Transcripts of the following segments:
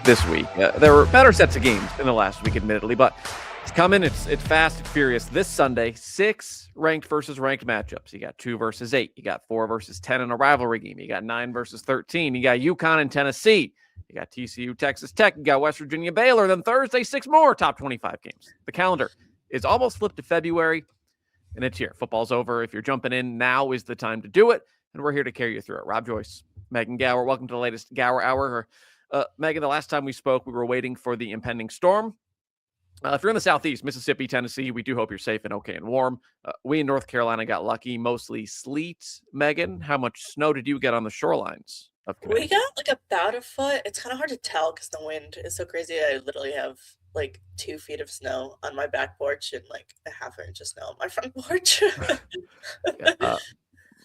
this week. There were better sets of games in the last week, admittedly, but it's coming. It's fast and furious. This Sunday, 6 ranked versus ranked matchups. You got 2 versus 8. You got 4 versus 10 in a rivalry game. You got 9 versus 13. You got UConn and Tennessee. You got TCU, Texas Tech. You got West Virginia, Baylor. Then Thursday, 6 more top 25 games. The calendar is almost flipped to February, and it's here. Football's over. If you're jumping in, now is the time to do it, and we're here to carry you through it. Rob Joyce, Megan Gauer, welcome to the latest Gauer Hour. Megan, the last time we spoke, we were waiting for the impending storm. If you're in the Southeast, Mississippi, Tennessee, we do hope you're safe and okay and warm. We in North Carolina got lucky, mostly sleet. Megan, how much snow did you get on the shorelines of We Connecticut? got like about a foot. It's kind of hard to tell because the wind is so crazy. I literally have like 2 feet of snow on my back porch and like a half an inch of snow on my front porch. Yeah,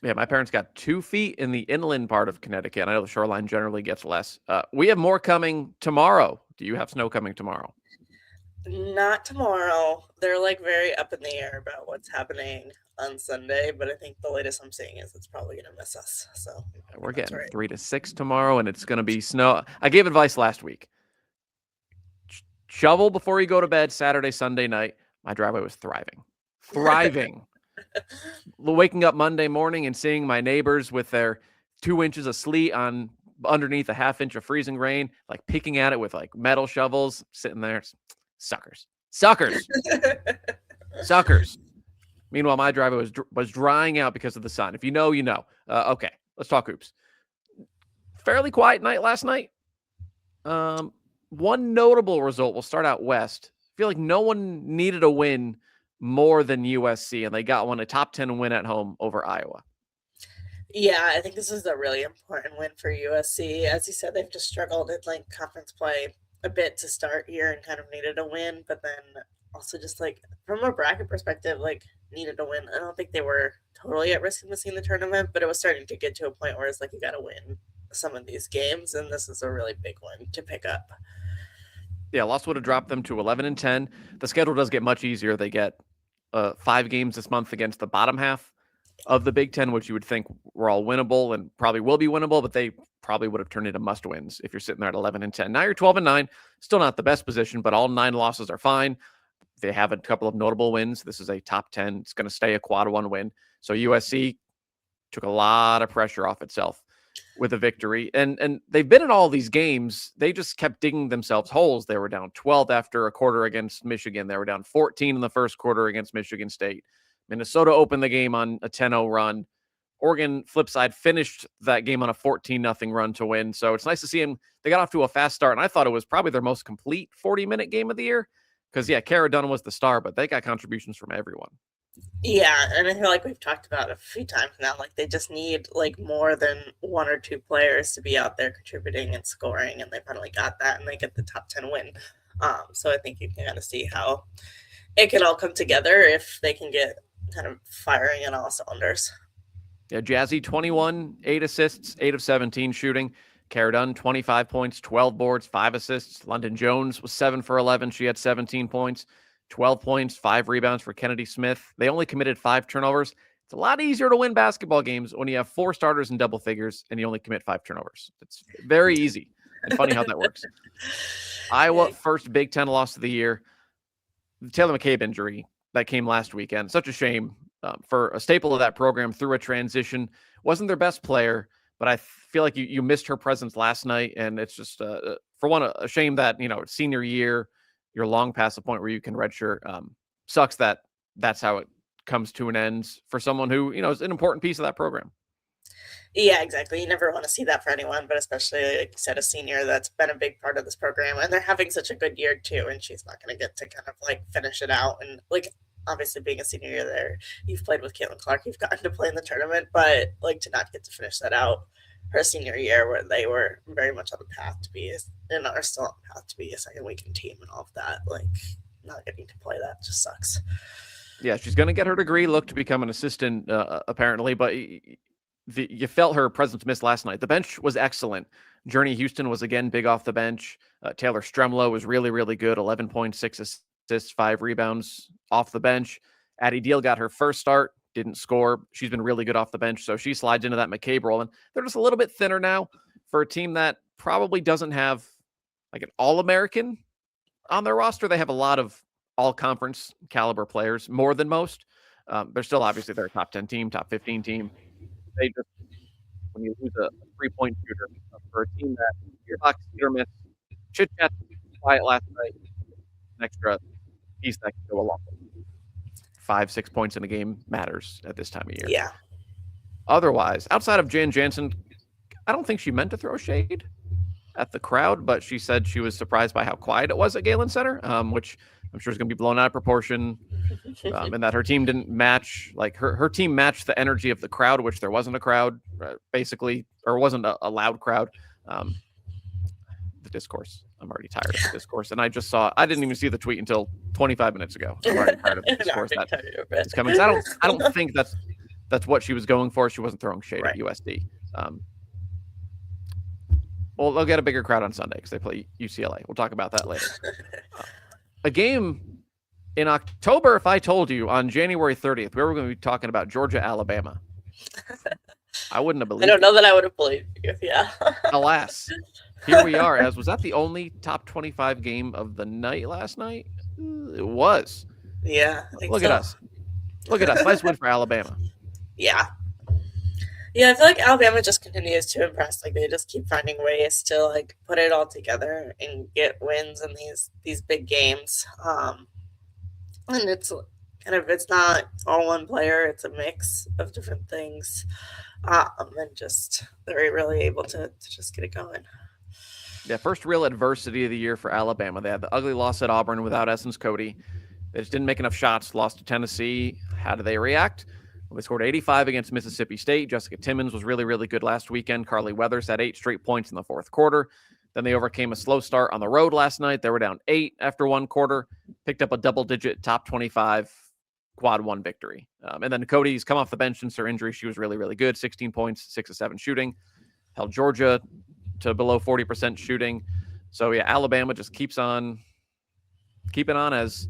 yeah, my parents got 2 feet in the inland part of Connecticut. I know the shoreline generally gets less. We have more coming tomorrow. Do you have snow coming tomorrow? Not tomorrow. They're like very up in the air about what's happening on Sunday, but I think the latest I'm seeing is it's probably gonna miss us. So I We're think that's getting right. 3 to 6 tomorrow, and it's going to be snow. I gave advice last week. Shovel before you go to bed Saturday, Sunday night. My driveway was thriving. Thriving. Waking up Monday morning and seeing my neighbors with their 2 inches of sleet on underneath a half inch of freezing rain, like picking at it with like metal shovels, sitting there. Suckers. Suckers. Suckers. Meanwhile, my driveway was drying out because of the sun. If you know, you know. Okay, let's talk hoops. Fairly quiet night last night. One notable result, we'll start out west. I feel like no one needed a win more than USC, and they got one, a top 10 win at home over Iowa. Yeah, I think this is a really important win for USC. As you said, they've just struggled in like conference play a bit to start here and kind of needed a win, but then also just like from a bracket perspective, like needed a win. I don't think they were totally at risk of missing the tournament, but it was starting to get to a point where it's like you got to win some of these games, and this is a really big one to pick up. Yeah, loss would have dropped them to 11 and 10. The schedule does get much easier. They get 5 games this month against the bottom half of the Big Ten, which you would think were all winnable and probably will be winnable, but they probably would have turned into must wins if you're sitting there at 11 and 10. Now you're 12 and 9, still not the best position, but all 9 losses are fine. They have a couple of notable wins. This is a top 10. It's going to stay a quad 1 win. So USC took a lot of pressure off itself with a victory. And they've been in all these games. They just kept digging themselves holes. They were down 12 after a quarter against Michigan. They were down 14 in the first quarter against Michigan State. Minnesota opened the game on a 10-0 run. Oregon, flip side, finished that game on a 14-0 run to win. So it's nice to see them. They got off to a fast start, and I thought it was probably their most complete 40-minute game of the year. Because, yeah, Kara Dunn was the star, but they got contributions from everyone. Yeah, and I feel like we've talked about it a few times now. Like they just need like more than 1 or 2 players to be out there contributing and scoring, and they finally got that, and they get the top 10 win. So I think you can kind of see how it can all come together if they can get kind of firing in all cylinders. Yeah, Jazzy, 21, 8 assists, 8 of 17 shooting. Kara Dunn, 25 points, 12 boards, 5 assists. London Jones was 7 for 11. She had 17 points, 12 points, 5 rebounds for Kennedy Smith. They only committed 5 turnovers. It's a lot easier to win basketball games when you have 4 starters in double figures and you only commit 5 turnovers. It's very easy and funny how that works. Iowa, Yeah. first Big Ten loss of the year. The Taylor McCabe injury that came last weekend. Such a shame for a staple of that program through a transition. Wasn't their best player, but I feel like you missed her presence last night. And it's just, for one, a shame that, senior year, you're long past the point where you can redshirt. Sucks that that's how it comes to an end for someone who, is an important piece of that program. Yeah, exactly. You never want to see that for anyone, but especially, like you said, a senior that's been a big part of this program. And they're having such a good year, too. And she's not going to get to kind of like finish it out. And like, obviously, being a senior year there, you've played with Caitlin Clark, you've gotten to play in the tournament, but like to not get to finish that out her senior year, where they were very much on the path to be, and are still on the path to be a second weekend team and all of that, like not getting to play that just sucks. Yeah, she's going to get her degree, look to become an assistant, apparently, but you felt her presence miss last night. The bench was excellent. Journey Houston was again big off the bench. Taylor Stremlow was really, really good. 11.6 assists, 5 rebounds off the bench. Addie Deal got her first start, didn't score. She's been really good off the bench, so she slides into that McCabe role. And they're just a little bit thinner now for a team that probably doesn't have like an All-American on their roster. They have a lot of all-conference caliber players, more than most. They're still obviously they're a top 10 team, top 15 team. They just, when you lose a 3-point shooter for a team that your box hit or miss, chit chat quiet last night, an extra piece that can go along. 5-6 points in a game matters at this time of year. Yeah. Otherwise, outside of Jan Jansen, I don't think she meant to throw shade at the crowd, but she said she was surprised by how quiet it was at Galen Center, which I'm sure is going to be blown out of proportion, and that her team didn't match, like her team matched the energy of the crowd, which there wasn't a crowd, basically, or wasn't a loud crowd. The discourse. I'm already tired of the discourse, and I didn't even see the tweet until 25 minutes ago. I'm already tired of the discourse that's coming. So I don't think that's what she was going for. She wasn't throwing shade at USD. Well, they'll get a bigger crowd on Sunday because they play UCLA. We'll talk about that later. A game in October, if I told you on January 30th, we were going to be talking about Georgia, Alabama, I wouldn't have believed I don't know that I would have believed you. Yeah. Alas, here we are. Was that the only top 25 game of the night last night? It was. Yeah. Look at us. Look at us. Nice win for Alabama. Yeah. Yeah, I feel like Alabama just continues to impress. Like they just keep finding ways to like put it all together and get wins in these big games. And it's not all one player; it's a mix of different things. And just they're really able to just get it going. Yeah, first real adversity of the year for Alabama. They had the ugly loss at Auburn without Essence Cody. They just didn't make enough shots. Lost to Tennessee. How do they react? Well, they scored 85 against Mississippi State. Jessica Timmons was really, really good last weekend. Carly Weathers had 8 straight points in the fourth quarter. Then they overcame a slow start on the road last night. They were down 8 after one quarter. Picked up a double-digit top 25 quad 1 victory. And then Cody's come off the bench since her injury. She was really, really good. 16 points, 6 of 7 shooting. Held Georgia to below 40% shooting. So, yeah, Alabama just keeps on keeping on as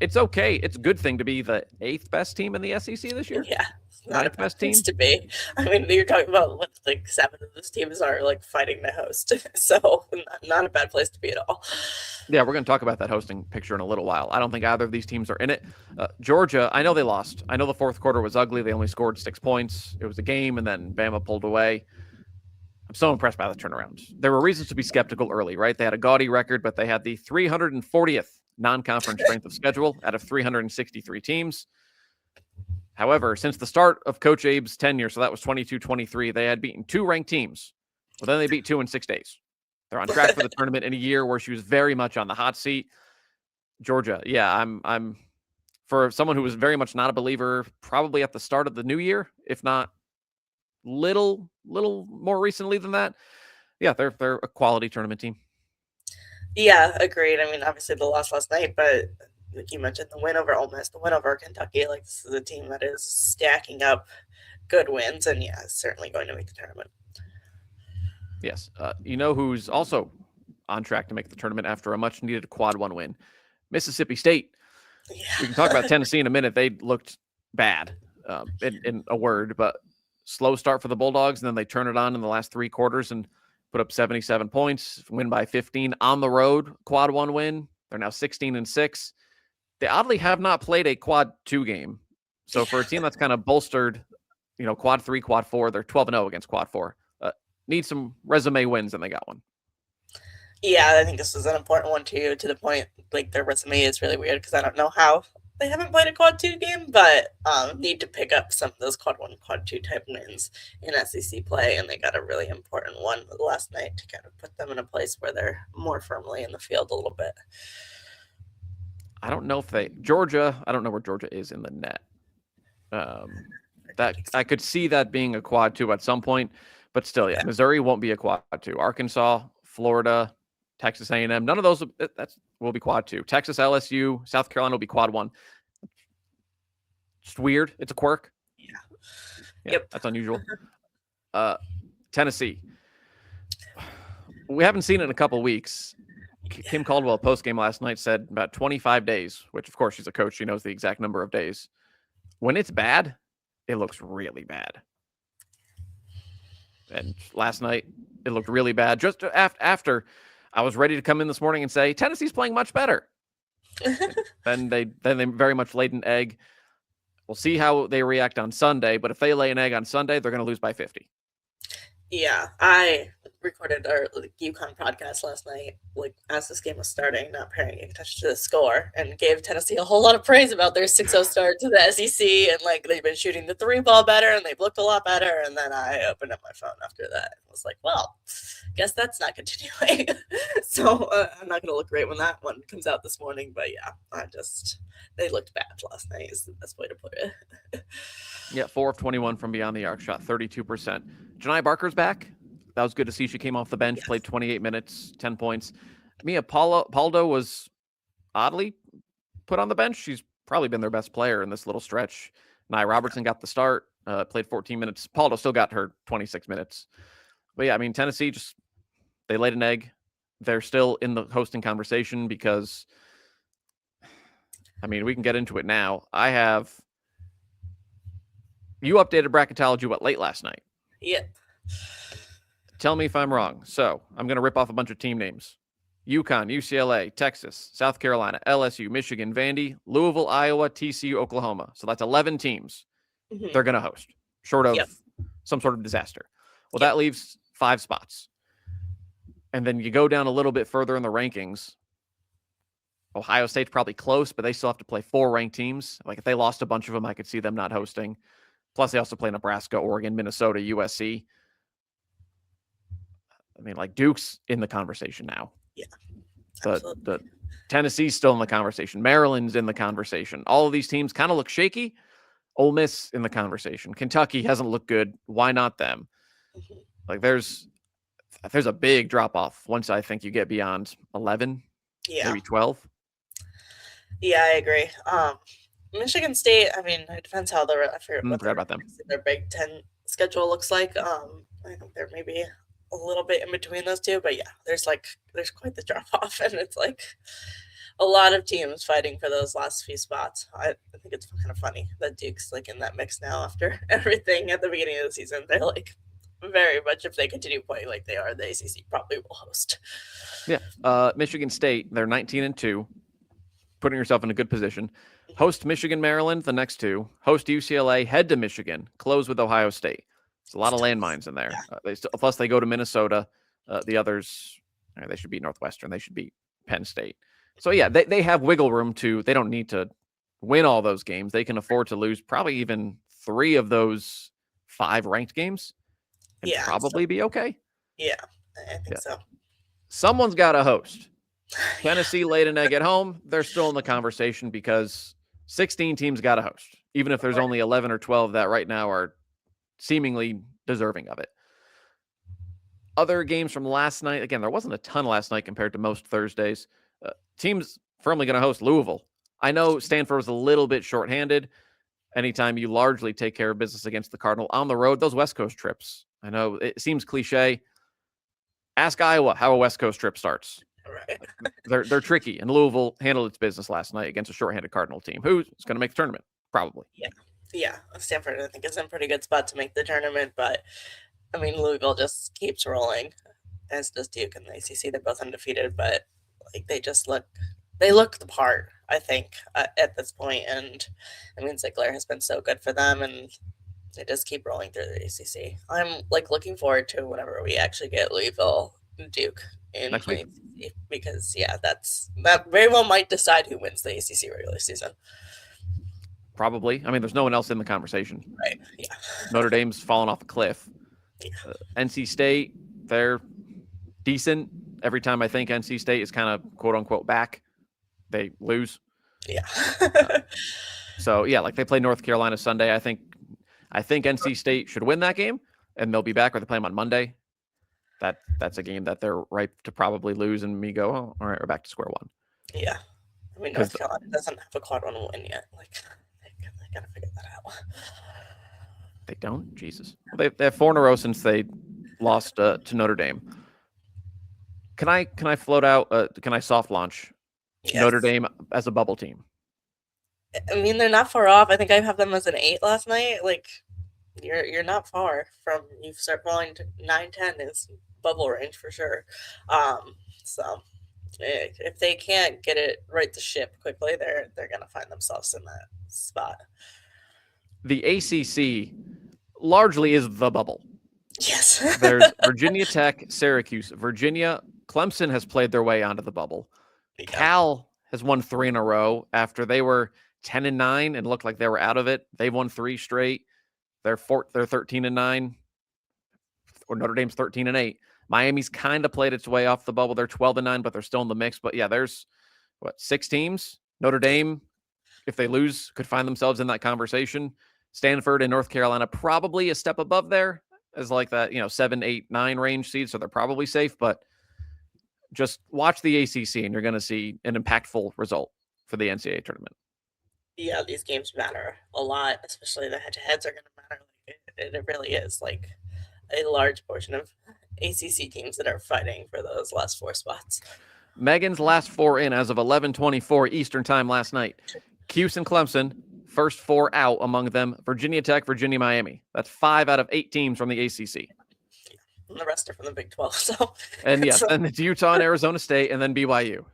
it's okay. It's a good thing to be the 8th best team in the SEC this year. Yeah. Not a bad best team to be. I mean, you're talking about what like 7 of those teams are like fighting to host. So not a bad place to be at all. Yeah, we're going to talk about that hosting picture in a little while. I don't think either of these teams are in it. Georgia, I know they lost. I know the fourth quarter was ugly. They only scored 6 points. It was a game, and then Bama pulled away. I'm so impressed by the turnaround. There were reasons to be skeptical early, right? They had a gaudy record, but they had the 340th non-conference strength of schedule out of 363 teams. However, since the start of Coach Abe's tenure, so that was 22-23, they had beaten 2 ranked teams. Well, then they beat 2 in 6 days. They're on track for the tournament in a year where she was very much on the hot seat. Georgia, yeah, I'm for someone who was very much not a believer, probably at the start of the new year, if not little more recently than that. Yeah, they're a quality tournament team. Yeah, agreed. I mean, obviously the loss last night, but like you mentioned, the win over Ole Miss, the win over Kentucky, like this is a team that is stacking up good wins, and yeah, certainly going to make the tournament. Yes. You know who's also on track to make the tournament after a much-needed quad 1 win? Mississippi State. Yeah. We can talk about Tennessee in a minute. They looked bad, in a word, but slow start for the Bulldogs, and then they turn it on in the last 3 quarters and put up 77 points, win by 15 on the road, quad 1 win. They're now 16-6. They oddly have not played a quad 2 game. So for a team that's kind of bolstered, quad 3, quad 4, they're 12-0 against quad 4. Need some resume wins, and they got one. Yeah, I think this is an important one too, to the point, like their resume is really weird because I don't know how they haven't played a quad 2 game, but need to pick up some of those quad 1, quad 2 type wins in SEC play, and they got a really important one last night to kind of put them in a place where they're more firmly in the field a little bit. I don't know if Georgia, I don't know where Georgia is in the net. That I could see that being a quad 2 at some point, but still, yeah. Missouri won't be a quad 2. Arkansas, Florida, Texas A&M, none of those will be quad 2. Texas, LSU, South Carolina will be quad 1. It's weird. It's a quirk. Yeah. Yep. That's unusual. Tennessee. We haven't seen it in a couple weeks. Kim Caldwell post-game last night said about 25 days, which of course she's a coach. She knows the exact number of days. When it's bad, it looks really bad. And last night, it looked really bad. Just after, I was ready to come in this morning and say Tennessee's playing much better. Then they very much laid an egg. We'll see how they react on Sunday, but if they lay an egg on Sunday, they're going to lose by 50. Yeah, I recorded our UConn podcast last night, as this game was starting, not paying attention to the score, and gave Tennessee a whole lot of praise about their 6-0 start to the SEC, and they've been shooting the 3 ball better, and they've looked a lot better. And then I opened up my phone after that and was like, well, guess that's not continuing. So I'm not going to look great when that one comes out this morning. But yeah, they looked bad last night is the best way to put it. Yeah, 4 of 21 from beyond the arc, shot 32%. Janai Barker's back. That was good to see. She came off the bench, played 28 minutes, 10 points. Mia Paldo was oddly put on the bench. She's probably been their best player in this little stretch. Nia Robertson got the start, played 14 minutes. Paldo still got her 26 minutes. But yeah, I mean, Tennessee they laid an egg. They're still in the hosting conversation because, I mean, we can get into it now. You updated bracketology, late last night? Yep. Tell me if I'm wrong. So I'm going to rip off a bunch of team names. UConn, UCLA, Texas, South Carolina, LSU, Michigan, Vandy, Louisville, Iowa, TCU, Oklahoma. So that's 11 teams they're going to host, short of some sort of disaster. Well, that leaves 5 spots. And then you go down a little bit further in the rankings. Ohio State's probably close, but they still have to play 4 ranked teams. If they lost a bunch of them, I could see them not hosting. Plus, they also play Nebraska, Oregon, Minnesota, USC. I mean, Duke's in the conversation now. Yeah. The Tennessee's still in the conversation. Maryland's in the conversation. All of these teams kind of look shaky. Ole Miss in the conversation. Kentucky hasn't looked good. Why not them? There's a big drop off once I think you get beyond 11, maybe 12. Yeah, I agree. Michigan State, I mean, it depends how I forgot about them. Their Big Ten schedule looks like. I think they're maybe a little bit in between those two, but yeah, there's quite the drop off, and it's a lot of teams fighting for those last few spots. I think it's kind of funny that Duke's in that mix now after everything at the beginning of the season. They're very much, if they continue playing like they are, the ACC probably will host. Yeah, Michigan State, they're 19-2, putting yourself in a good position. Host Michigan, Maryland, the next 2. Host UCLA, head to Michigan, close with Ohio State. It's a lot of landmines in there. Plus, they go to Minnesota. The others, they should beat Northwestern. They should beat Penn State. So, yeah, they have wiggle room they don't need to win all those games. They can afford to lose probably even 3 of those 5 ranked games and probably be okay. Yeah, I think so. Someone's got to host. Tennessee laid an egg at home. They're still in the conversation because 16 teams got to host, even if there's only 11 or 12 that right now are seemingly deserving of it. Other games from last night, again, there wasn't a ton last night compared to most Thursdays. Teams firmly going to host Louisville. I know Stanford was a little bit shorthanded. Anytime you largely take care of business against the Cardinal on the road, those West Coast trips, I know it seems cliche. Ask Iowa how a West Coast trip starts. Right. They're tricky, and Louisville handled its business last night against a shorthanded Cardinal team who's going to make the tournament, probably. Yeah. Stanford, I think, is in a pretty good spot to make the tournament, but I mean, Louisville just keeps rolling, as does Duke and the ACC. They're both undefeated, but they just look the part, I think, at this point. And I mean, Ziegler has been so good for them, and they just keep rolling through the ACC. I'm looking forward to whenever we actually get Louisville and Duke in next week, because that very well might decide who wins the ACC regular season. Probably. I mean, there's no one else in the conversation. Right. Yeah. Notre Dame's fallen off a cliff. Yeah. NC State, they're decent. Every time I think NC State is kind of quote unquote back, they lose. Yeah. So yeah, they play North Carolina Sunday. I think NC State should win that game, and they'll be back, or they play them on Monday. That's a game that they're ripe to probably lose, and me go, oh, all right, we're back to square one. Yeah. I mean, North Carolina doesn't have a quad one win yet. They gotta figure that out. They don't? Jesus. They have 4 in a row since they lost to Notre Dame. Can I float out? Can I soft launch Notre Dame as a bubble team? I mean, they're not far off. I think I have them as an 8 last night. You're not far from, you start falling to 9-10 is bubble range for sure. So if they can't get it right the ship quickly, they're gonna find themselves in that spot. The ACC largely is the bubble. Yes. There's Virginia Tech, Syracuse, Virginia, Clemson has played their way onto the bubble. Yeah. Cal has won 3 in a row after they were 10-9 and looked like they were out of it. They've won 3 straight. They're 13-9, or Notre Dame's 13-8. Miami's kind of played its way off the bubble. They're 12-9, but they're still in the mix. But yeah, there's 6 teams. Notre Dame, if they lose, could find themselves in that conversation. Stanford and North Carolina probably a step above there as like that, 7, 8, 9 range seed. So they're probably safe, but just watch the ACC and you're going to see an impactful result for the NCAA tournament. Yeah, these games matter a lot, especially the head-to-heads are going to matter. It really is like a large portion of ACC teams that are fighting for those last 4 spots. Megan's last 4 in as of 11:24 Eastern time last night. Cuse and Clemson, first 4 out among them. Virginia Tech, Virginia, Miami. That's 5 out of 8 teams from the ACC. And the rest are from the Big 12. So and yes, and it's Utah and Arizona State, and then BYU.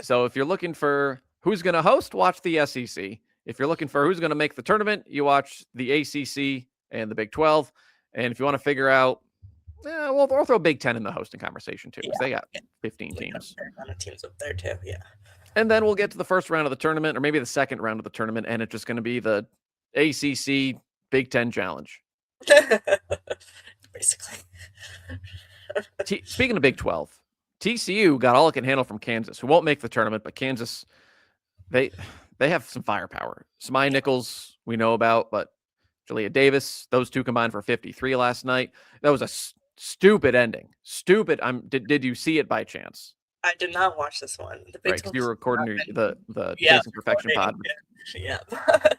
So if you're looking for who's going to host, watch the SEC. If you're looking for who's going to make the tournament, you watch the ACC and the Big 12. And if you want to figure out, we'll throw Big 10 in the hosting conversation too, because they got 15 teams. A lot of teams up there too, yeah. And then we'll get to the first round of the tournament, or maybe the second round of the tournament, and it's just going to be the ACC Big 10 Challenge. Basically. Speaking of Big 12, TCU got all it can handle from Kansas, who won't make the tournament, but Kansas, they have some firepower. Samai Nichols, we know about, but Jalea Davis, those two combined for 53 last night. That was a stupid ending. Stupid. Did you see it by chance? I did not watch this one. The Big right, because you were recording the yeah, Chasing Perfection pod. Yeah.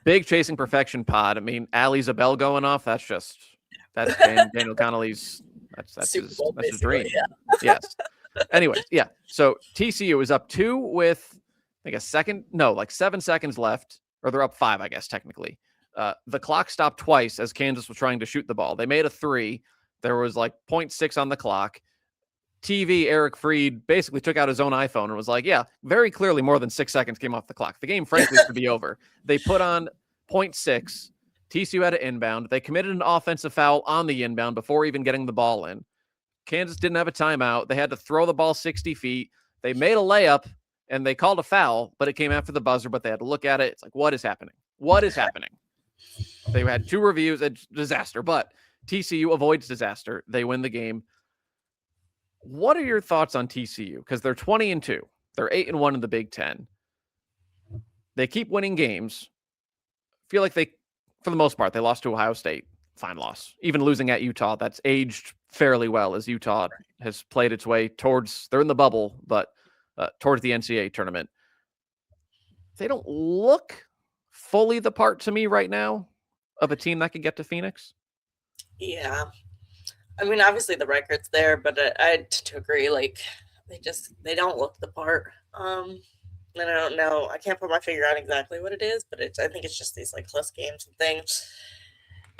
Big Chasing Perfection pod. I mean, Ali Zabel going off. That's Daniel Connolly's. That's his dream. Yeah. Yes. Anyways, yeah. So TCU is up 2 with I think 7 seconds left, or they're up 5, I guess technically. The clock stopped twice as Kansas was trying to shoot the ball. They made a 3. There was like 0.6 on the clock. TV Eric Freed basically took out his own iPhone and was like, yeah, very clearly more than 6 seconds came off the clock. The game, frankly, should be over. They put on 0.6. TCU had an inbound. They committed an offensive foul on the inbound before even getting the ball in. Kansas didn't have a timeout. They had to throw the ball 60 feet. They made a layup, and they called a foul, but it came after the buzzer, but they had to look at it. It's like, what is happening? What is happening? They had 2 reviews, a disaster, but TCU avoids disaster. They win the game. What are your thoughts on TCU? Because they're 20-2. They're 8-1 in the Big Ten. They keep winning games. Feel like they, for the most part, they lost to Ohio State. Fine loss. Even losing at Utah, that's aged fairly well as Utah has played its way towards, they're in the bubble, but towards the NCAA tournament. They don't look fully the part to me right now of a team that could get to Phoenix. Yeah. I mean, obviously the record's there, but I tend to agree. Like, they don't look the part. And I don't know. I can't put my finger on exactly what it is, but I think it's just these like close games and things.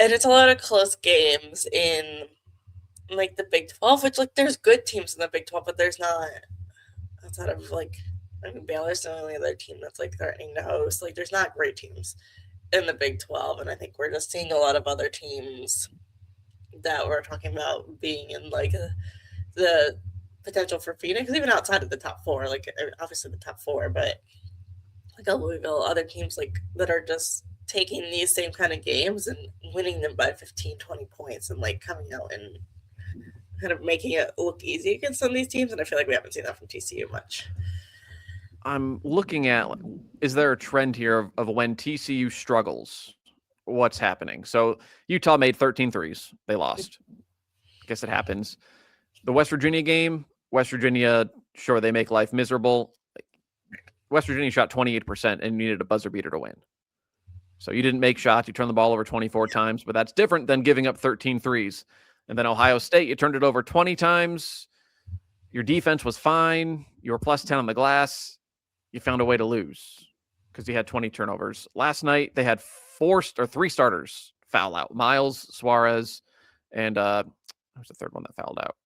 And it's a lot of close games in like the Big 12, which like there's good teams in the Big 12, but there's not outside of like, I mean, Baylor's the only other team that's like threatening to host. Like, there's not great teams in the Big 12, and I think we're just seeing a lot of other teams that we're talking about being in like the potential for Phoenix, even outside of the top 4, like obviously the top 4, but like a Louisville, other teams like that are just taking these same kind of games and winning them by 15, 20 points and like coming out and kind of making it look easy against some of these teams. And I feel like we haven't seen that from TCU much. I'm looking at, is there a trend here of when TCU struggles? What's happening? So Utah made 13 threes. They lost. I guess it happens. The West Virginia game, West Virginia, sure, they make life miserable. West Virginia shot 28% and needed a buzzer beater to win. So you didn't make shots. You turned the ball over 24 times, but that's different than giving up 13 threes. And then Ohio State, you turned it over 20 times. Your defense was fine. You were plus 10 on the glass. You found a way to lose because you had 20 turnovers. Last night, they had 3 starters foul out. Miles, Suarez, and who's the third one that fouled out?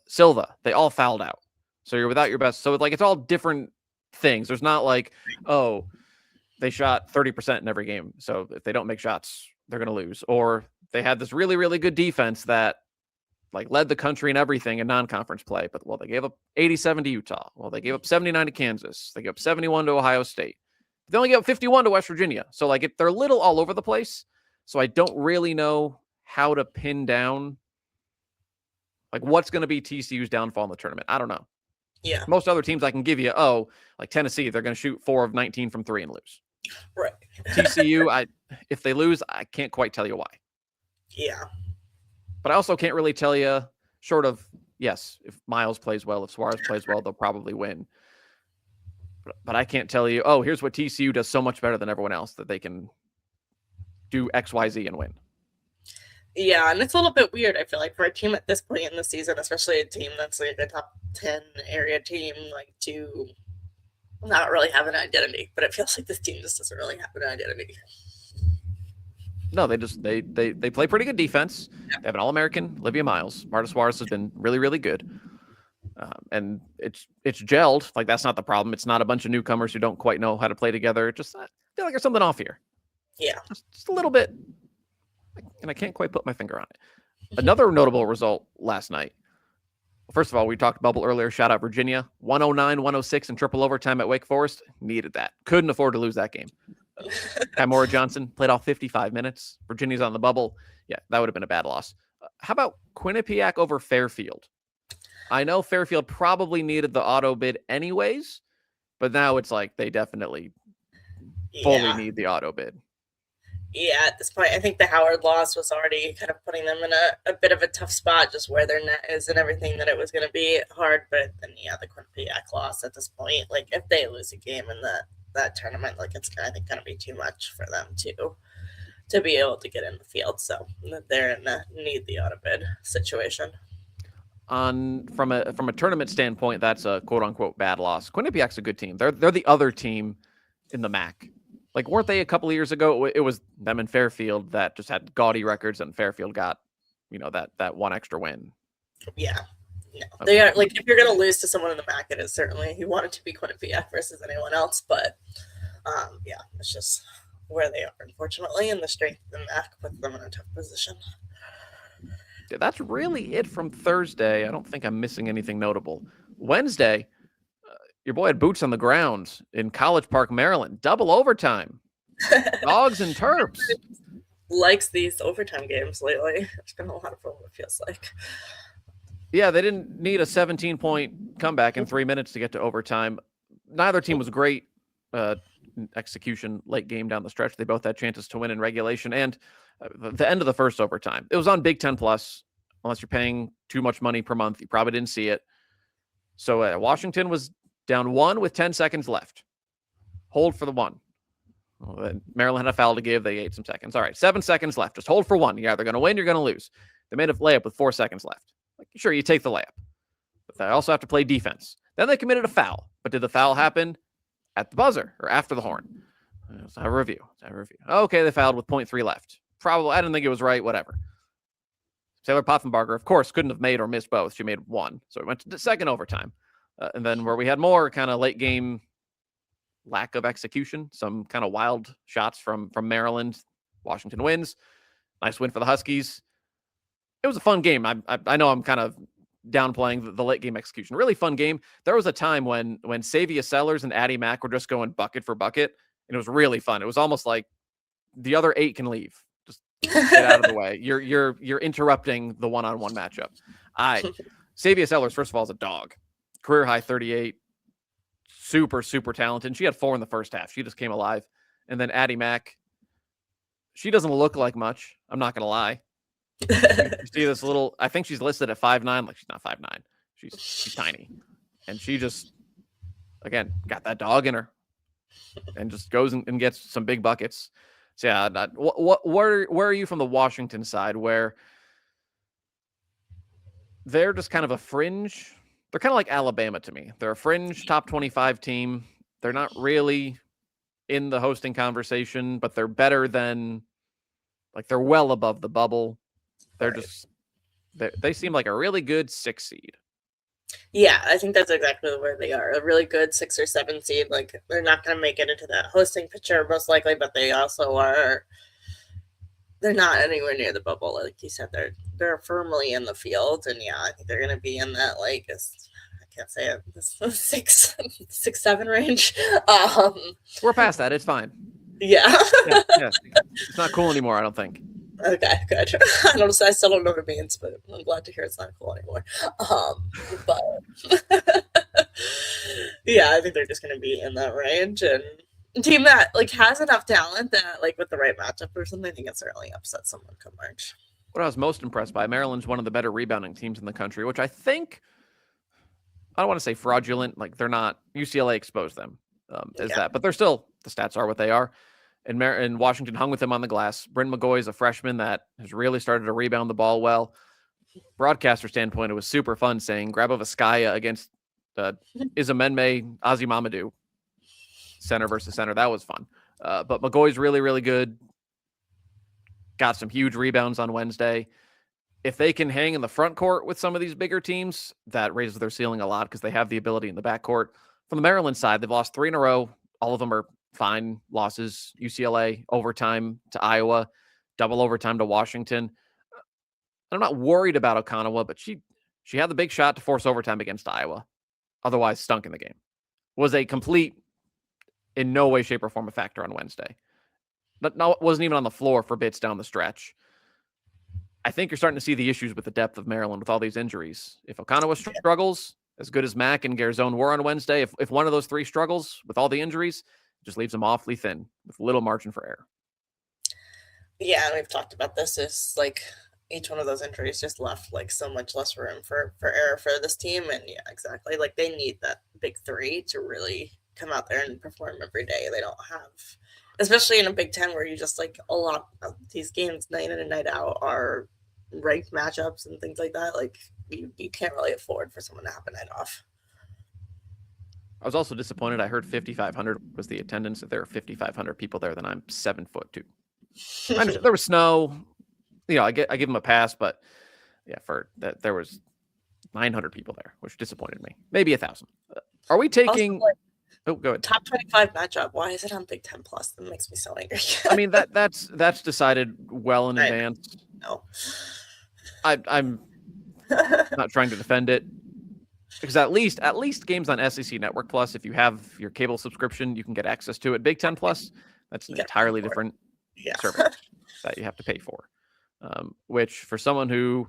Silva, they all fouled out. So you're without your best. So like it's all different things. There's not like, oh, they shot 30% in every game. So if they don't make shots, they're going to lose. Or they had this really, really good defense that like led the country in everything in non-conference play. But well, they gave up 87 to Utah. Well, they gave up 79 to Kansas. They gave up 71 to Ohio State. They only gave up 51 to West Virginia. So like they're a little all over the place. So I don't really know how to pin down like what's going to be TCU's downfall in the tournament. I don't know. Yeah. Most other teams I can give you, like Tennessee, they're going to shoot 4 of 19 from 3 and lose. Right. TCU, if they lose, I can't quite tell you why. Yeah. But I also can't really tell you, short of, yes, if Miles plays well, if Suarez plays well, they'll probably win. But I can't tell you, here's what TCU does so much better than everyone else that they can do X, Y, Z and win. Yeah, and it's a little bit weird, I feel like, for a team at this point in the season, especially a team that's like a top 10 area team, like to not really have an identity. But it feels like this team just doesn't really have an identity. No, they play pretty good defense. Yeah. They have an All-American, Olivia Miles. Marta Suarez has been really, really good. And it's gelled. Like, that's not the problem. It's not a bunch of newcomers who don't quite know how to play together. Just I feel like there's something off here. Yeah. Just a little bit. And I can't quite put my finger on it. Another notable result last night. First of all, we talked bubble earlier. Shout out Virginia. 109-106 in triple overtime at Wake Forest. Needed that. Couldn't afford to lose that game. Kamora Johnson played all 55 minutes. Virginia's on the bubble. Yeah, that would have been a bad loss. How about Quinnipiac over Fairfield? I know Fairfield probably needed the auto bid anyways, but now it's like they definitely fully need the auto bid. Yeah, at this point, I think the Howard loss was already kind of putting them in a bit of a tough spot, just where their net is and everything, that it was going to be hard. But then, the Quinnipiac loss at this point, like if they lose a game in that tournament, like it's I think going to be too much for them to be able to get in the field. So they're in the need the auto bid situation. From a tournament standpoint, that's a quote unquote bad loss. Quinnipiac's a good team. They're the other team in the MAC. Like, weren't they a couple of years ago? It was them and Fairfield that just had gaudy records, and Fairfield got, that one extra win. Yeah. No. Okay. They are, like, if you're going to lose to someone in the MAC, it is certainly, you want it to be Quinnipiac versus anyone else. But, it's just where they are, unfortunately, and the strength of the MAC puts them in a tough position. Yeah, that's really it from Thursday. I don't think I'm missing anything notable. Wednesday, your boy had boots on the ground in College Park, Maryland. Double overtime. Dogs and Terps. Likes these overtime games lately. It's been a lot of fun, it feels like. Yeah, they didn't need a 17-point comeback in 3 minutes to get to overtime. Neither team was great execution late game down the stretch. They both had chances to win in regulation. And the end of the first overtime, it was on Big Ten Plus. Unless you're paying too much money per month, you probably didn't see it. So Washington was down 1 with 10 seconds left. Hold for the 1. Well, Maryland had a foul to give. They ate some seconds. All right, 7 seconds left. Just hold for 1. You're either going to win, you're going to lose. They made a layup with 4 seconds left. Like, sure, you take the layup. But they also have to play defense. Then they committed a foul. But did the foul happen at the buzzer or after the horn? Let's have a review. Okay, they fouled with 0.3 left. Probably, I didn't think it was right, whatever. Taylor Poffenbarger, of course, couldn't have made or missed both. She made 1. So it went to the second overtime. And then where we had more kind of late game lack of execution, some kind of wild shots from Maryland. Washington wins. Nice win for the Huskies. It was a fun game. I know I'm kind of downplaying the late game execution. Really fun game. There was a time when Savia Sellers and Addie Mack were just going bucket for bucket, and it was really fun. It was almost like the other 8 can leave. Just get out of the way. You're interrupting the one-on-one matchup. Savia Sellers, first of all, is a dog. Career high 38, super, super talented. And she had 4 in the first half. She just came alive. And then Addie Mack, she doesn't look like much. I'm not going to lie. You see this little, I think she's listed at 5'9". Like, she's not 5'9". She's tiny. And she just, again, got that dog in her and just goes and gets some big buckets. So, yeah, where are you from the Washington side, where they're just kind of a fringe? They're kind of like Alabama to me. They're a fringe top 25 team. They're not really in the hosting conversation, but they're better than, like, they're well above the bubble. They're just They seem like a really good 6 seed. Yeah, I think that's exactly where they are. A really good 6 or 7 seed. Like they're not going to make it into that hosting picture most likely, but they also are. They're not anywhere near the bubble, like you said. They're firmly in the field, and yeah, I think they're going to be in that I can't say it, this 6-7 range. We're past that. It's fine. Yeah. Yeah. It's not cool anymore, I don't think. Okay, good. I still don't know what it means, but I'm glad to hear it's not cool anymore. But yeah, I think they're just going to be in that range, and a team that has enough talent that with the right matchup or something, I think it certainly upset someone come March. What I was most impressed by, Maryland's one of the better rebounding teams in the country, which I think, I don't want to say fraudulent, they're not. UCLA exposed them as that, but they're still, the stats are what they are. And Washington hung with them on the glass. Bryn McGoy is a freshman that has really started to rebound the ball well. Broadcaster standpoint, it was super fun saying Grabovaskaya against Izamenme Azimamadou, center versus center. That was fun. But McGoy's really, really good. Got some huge rebounds on Wednesday. If they can hang in the front court with some of these bigger teams, that raises their ceiling a lot because they have the ability in the backcourt. From the Maryland side, they've lost 3 in a row. All of them are fine losses. UCLA, overtime to Iowa, double overtime to Washington. I'm not worried about Okanawa, but she had the big shot to force overtime against Iowa. Otherwise, stunk in the game. Was a complete, in no way, shape, or form, a factor on Wednesday. But no, it wasn't even on the floor for bits down the stretch. I think you're starting to see the issues with the depth of Maryland with all these injuries. If Okanawa struggles, as good as Mack and Garzone were on Wednesday, if one of those 3 struggles with all the injuries, it just leaves them awfully thin with little margin for error. Yeah, we've talked about this. It's each one of those injuries just left so much less room for error for this team. And yeah, exactly. They need that big 3 to really come out there and perform every day. They don't have, especially in a Big Ten where you just a lot of these games night in and night out are ranked matchups and things like that. You can't really afford for someone to have a night off. I was also disappointed. I heard 5,500 was the attendance. If there are 5,500 people there, then I'm 7'2". There was snow. I give them a pass, but yeah, for that there was 900 people there, which disappointed me. Maybe 1,000. Are we taking? Also, go ahead. Top 25 matchup. Why is it on Big Ten Plus? That makes me so angry. I mean that's decided well in advance. No, I'm not trying to defend it because at least games on SEC Network Plus, if you have your cable subscription, you can get access to it. Big Ten Plus, that's an entirely different service that you have to pay for. Which for someone who,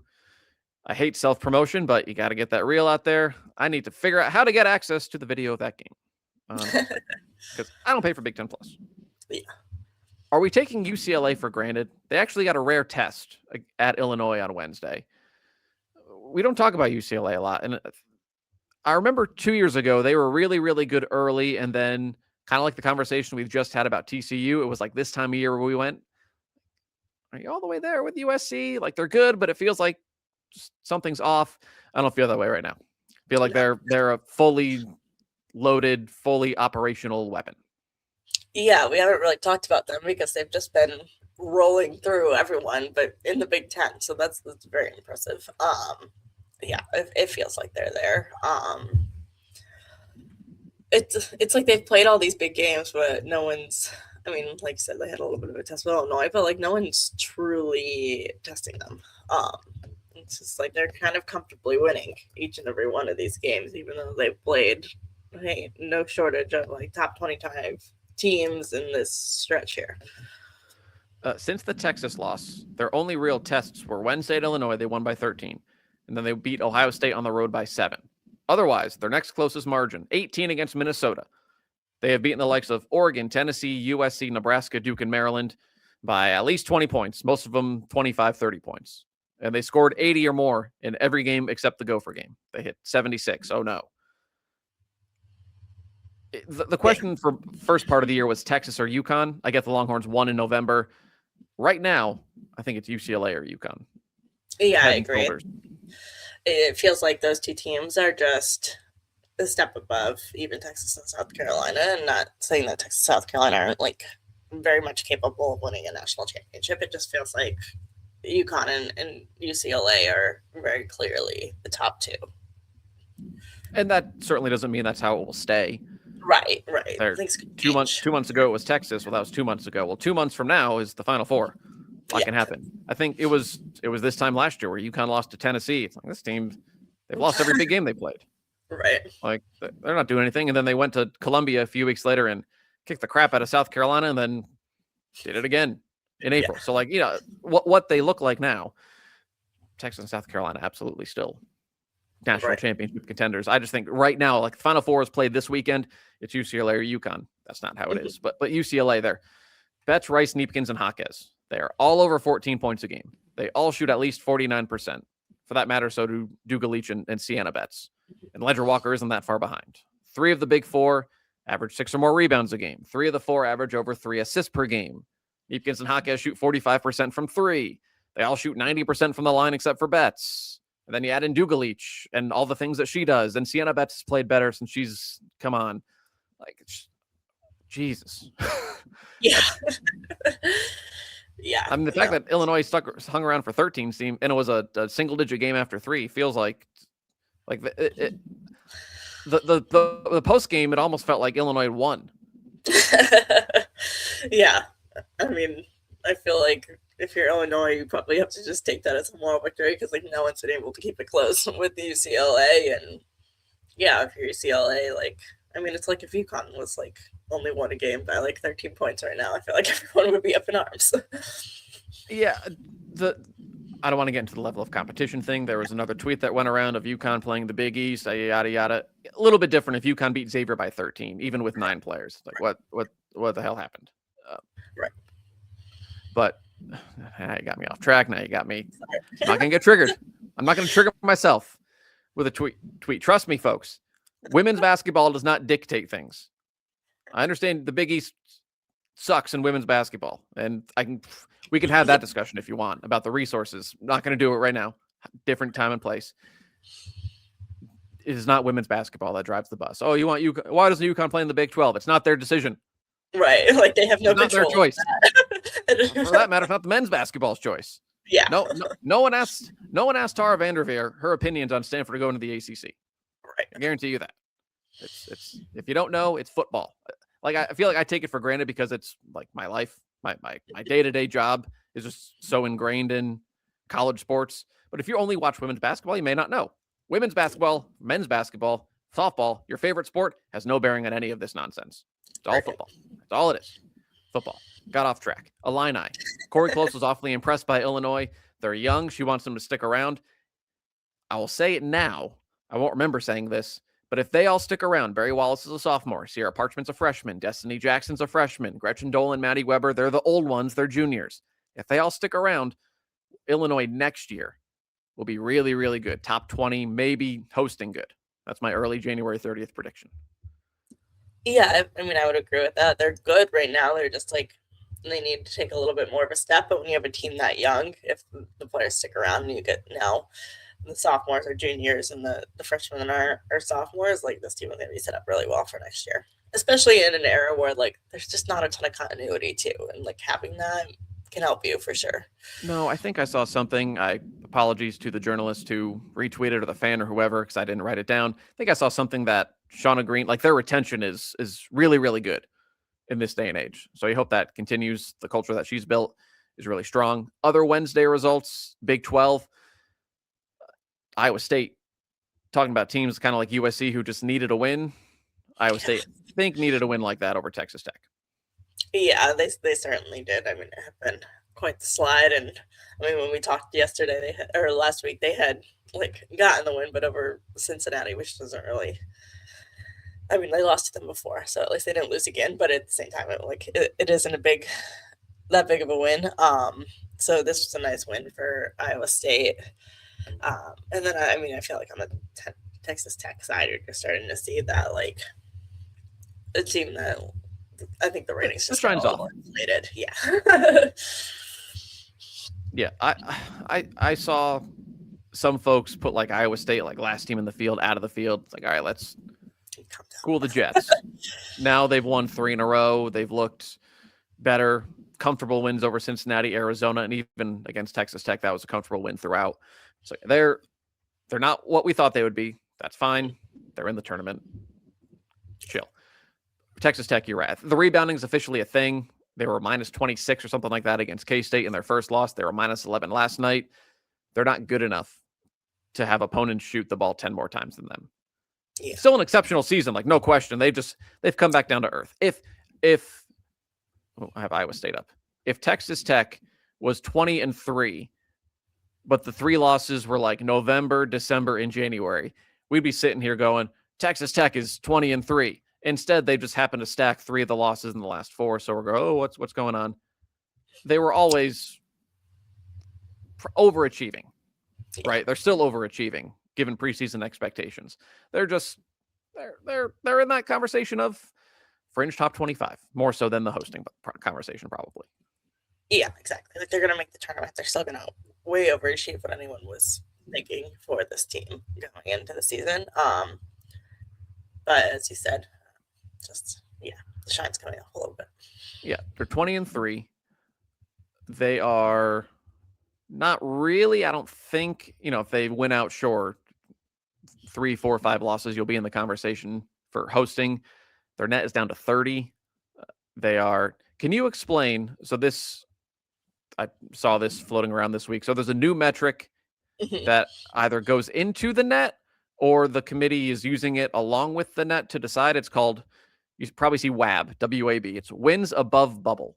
I hate self-promotion, but you got to get that reel out there. I need to figure out how to get access to the video of that game because I don't pay for Big Ten Plus. Yeah. Are we taking UCLA for granted? They actually got a rare test at Illinois on Wednesday. We don't talk about UCLA a lot, and I remember 2 years ago they were really, really good early, and then kind of like the conversation we've just had about TCU, it was this time of year where we went, are you all the way there with USC? They're good, but it feels like just something's off. I don't feel that way right now. I feel like they're a fully loaded, fully operational weapon. Yeah, we haven't really talked about them because they've just been rolling through everyone, but in the Big Ten, so that's very impressive. Yeah, it feels like they're there. It's like they've played all these big games, but no one's. I mean, like you said, they had a little bit of a test with Illinois, but no one's truly testing them. It's just they're kind of comfortably winning each and every one of these games, even though they've played no shortage of top 25 teams in this stretch here. Since the Texas loss, their only real tests were Wednesday at Illinois. They won by 13, and then they beat Ohio State on the road by 7. Otherwise, their next closest margin, 18 against Minnesota. They have beaten the likes of Oregon, Tennessee, USC, Nebraska, Duke, and Maryland by at least 20 points, most of them 25, 30 points. And they scored 80 or more in every game except the Gopher game. They hit 76. Oh, no. The question for first part of the year was Texas or UConn. I get the Longhorns won in November. Right now, I think it's UCLA or UConn. Yeah, I agree. It feels like those two teams are just a step above even Texas and South Carolina, and not saying that Texas and South Carolina aren't very much capable of winning a national championship. It just feels like UConn and UCLA are very clearly the top two. And that certainly doesn't mean that's how it will stay. Right. There, Things could 2 months. change. 2 months ago it was Texas. Well, that was 2 months ago. Well, 2 months from now is the Final Four. A lot Yeah. can happen. I think it was this time last year where UConn lost to Tennessee. It's like this team, they've lost every big game they played. Right. Like they're not doing anything. And then they went to Columbia a few weeks later and kicked the crap out of South Carolina, and then did it again in April. So like what they look like now, Texas and South Carolina absolutely still national championship contenders. I just think right now, like the Final Four is played this weekend, it's UCLA or UConn. That's not how it is, but UCLA there. Betts, Rice, Neepkins, and Jaquez. They are all over 14 points a game. They all shoot at least 49%. For that matter, so do Dugalich and Sienna Betts. And Ledger Walker isn't that far behind. 3 of the big 4 average 6 or more rebounds a game. 3 of the 4 average over 3 assists per game. Neepkins and Jaquez shoot 45% from 3. They all shoot 90% from the line except for Betts. And then you add in Dugalich and all the things that she does. And Sienna Betts has played better since she's come on. Like, Jesus. Yeah. Yeah. I mean, the fact that Illinois hung around for 13 seemed, and it was a single-digit game after 3 feels like the post game. It almost felt like Illinois won. Yeah, I mean, I feel like if you're Illinois, you probably have to just take that as a moral victory because like no one's been able to keep it close with the UCLA, and yeah, if you're UCLA, like I mean, it's like if UConn was like only won a game by like 13 points right now, I feel like everyone would be up in arms. Yeah, I don't want to get into the level of competition thing. There was another tweet that went around of UConn playing the Big East, yada yada. A little bit different if UConn beat Xavier by 13, even with 9 players. Like what the hell happened? Right. But now you got me off track. Now you got me. I'm not gonna get triggered. I'm not gonna trigger myself with a tweet. Trust me, folks. Women's basketball does not dictate things. I understand the Big East sucks in women's basketball, and we can have that discussion if you want about the resources. I'm not going to do it right now. Different time and place. It is not women's basketball that drives the bus. Oh, you want UConn? Why doesn't UConn play in the Big 12? It's not their decision. Right, like they have no it's control. Not their choice. For that matter, it's not the men's basketball's choice. Yeah. No one asked Tara Vanderveer her opinions on Stanford going to the ACC. Right. I guarantee you that. It's if you don't know, it's football. Like I feel like I take it for granted because it's like my life, my day-to-day job is just so ingrained in college sports. But if you only watch women's basketball, you may not know. Women's basketball, men's basketball, softball, your favorite sport has no bearing on any of this nonsense. It's all football. That's all it is. Football. Got off track. Illini. Corey Close was awfully impressed by Illinois. They're young. She wants them to stick around. I will say it now. I won't remember saying this, but if they all stick around, Barry Wallace is a sophomore, Sierra Parchment's a freshman, Destiny Jackson's a freshman, Gretchen Dolan, Maddie Weber, they're the old ones, they're juniors. If they all stick around, Illinois next year will be really, really good. Top 20, maybe hosting good. That's my early January 30th prediction. Yeah, I mean, I would agree with that. They're good right now. They're just like, they need to take a little bit more of a step. But when you have a team that young, if the players stick around and you get now the sophomores or juniors and the freshmen are sophomores, like this team is going to be set up really well for next year, especially in an era where like there's just not a ton of continuity too, and like having that can help you for sure. No, I think I saw something. Apologies to the journalist who retweeted or the fan or whoever because I didn't write it down. I think I saw something that Shauna Green, like their retention is really, really good in this day and age. So I hope that continues. The culture that she's built is really strong. Other Wednesday results, Big 12. Iowa State, talking about teams kind of like USC who just needed a win. Iowa State, I think, needed a win like that over Texas Tech. Yeah, they certainly did. I mean, it had been quite the slide. And I mean, when we talked yesterday, or last week, they had like gotten the win, but over Cincinnati, which doesn't really. I mean, they lost to them before, so at least they didn't lose again. But at the same time, it isn't that big of a win. So this was a nice win for Iowa State. And then I feel like on the Texas Tech side, you're just starting to see that like a team that I think the ratings just shines off. Inflated. Yeah. Yeah, I saw some folks put like Iowa State like last team in the field out of the field. It's like, all right, let's cool the Jets. Now they've won 3 in a row. They've looked better. comfortable wins over Cincinnati, Arizona, and even against Texas Tech. That was a comfortable win throughout. So they're not what we thought they would be. That's fine. They're in the tournament. Chill. Texas Tech, you're right. The rebounding is officially a thing. They were minus 26 or something like that against K-State in their first loss. They were minus 11 last night. They're not good enough to have opponents shoot the ball 10 more times than them. Yeah. Still an exceptional season, like no question. They've come back down to earth. If I have Iowa State up. If Texas Tech was 20-3, but the 3 losses were like November, December, and January, we'd be sitting here going, Texas Tech is 20-3. Instead, they just happened to stack 3 of the losses in the last 4. So we're going, oh, what's going on? They were always overachieving, right? They're still overachieving given preseason expectations. They're in that conversation of fringe top 25, more so than the hosting conversation, probably. Yeah, exactly. Like they're going to make the tournament. They're still going to way overachieve what anyone was thinking for this team going into the season. But as you said, the shine's coming off a little bit. Yeah, they're 20-3. They are not really, I don't think, if they win out, sure, 3, 4, 5 losses, you'll be in the conversation for hosting. Their net is down to 30. Can you explain? So I saw this floating around this week. So there's a new metric that either goes into the net or the committee is using it along with the net to decide. It's called, you probably see WAB, W-A-B. It's wins above bubble.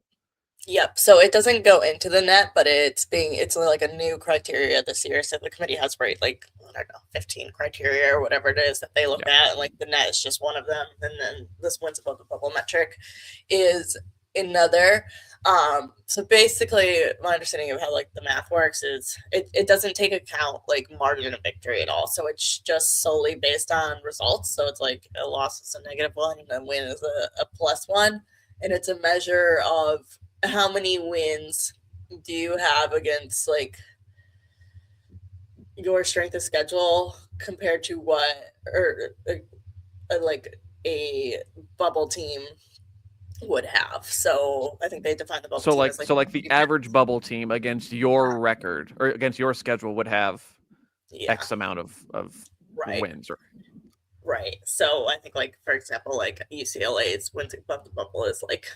Yep. So it doesn't go into the net, but it's like a new criteria this year. So the committee has 15 criteria or whatever it is that they look at. And like the net is just one of them. And then this wins above the bubble metric is another. So basically my understanding of how like the math works is it doesn't take account like margin of victory at all. So it's just solely based on results. So it's like a loss is a -1 and a win is a +1. And it's a measure of how many wins do you have against like your strength of schedule compared to what like a bubble team would have. So I think they define the bubble team as like the average bubble team against your record or against your schedule would have X amount of wins. Right. So I think like, for example, like UCLA's wins above the bubble is like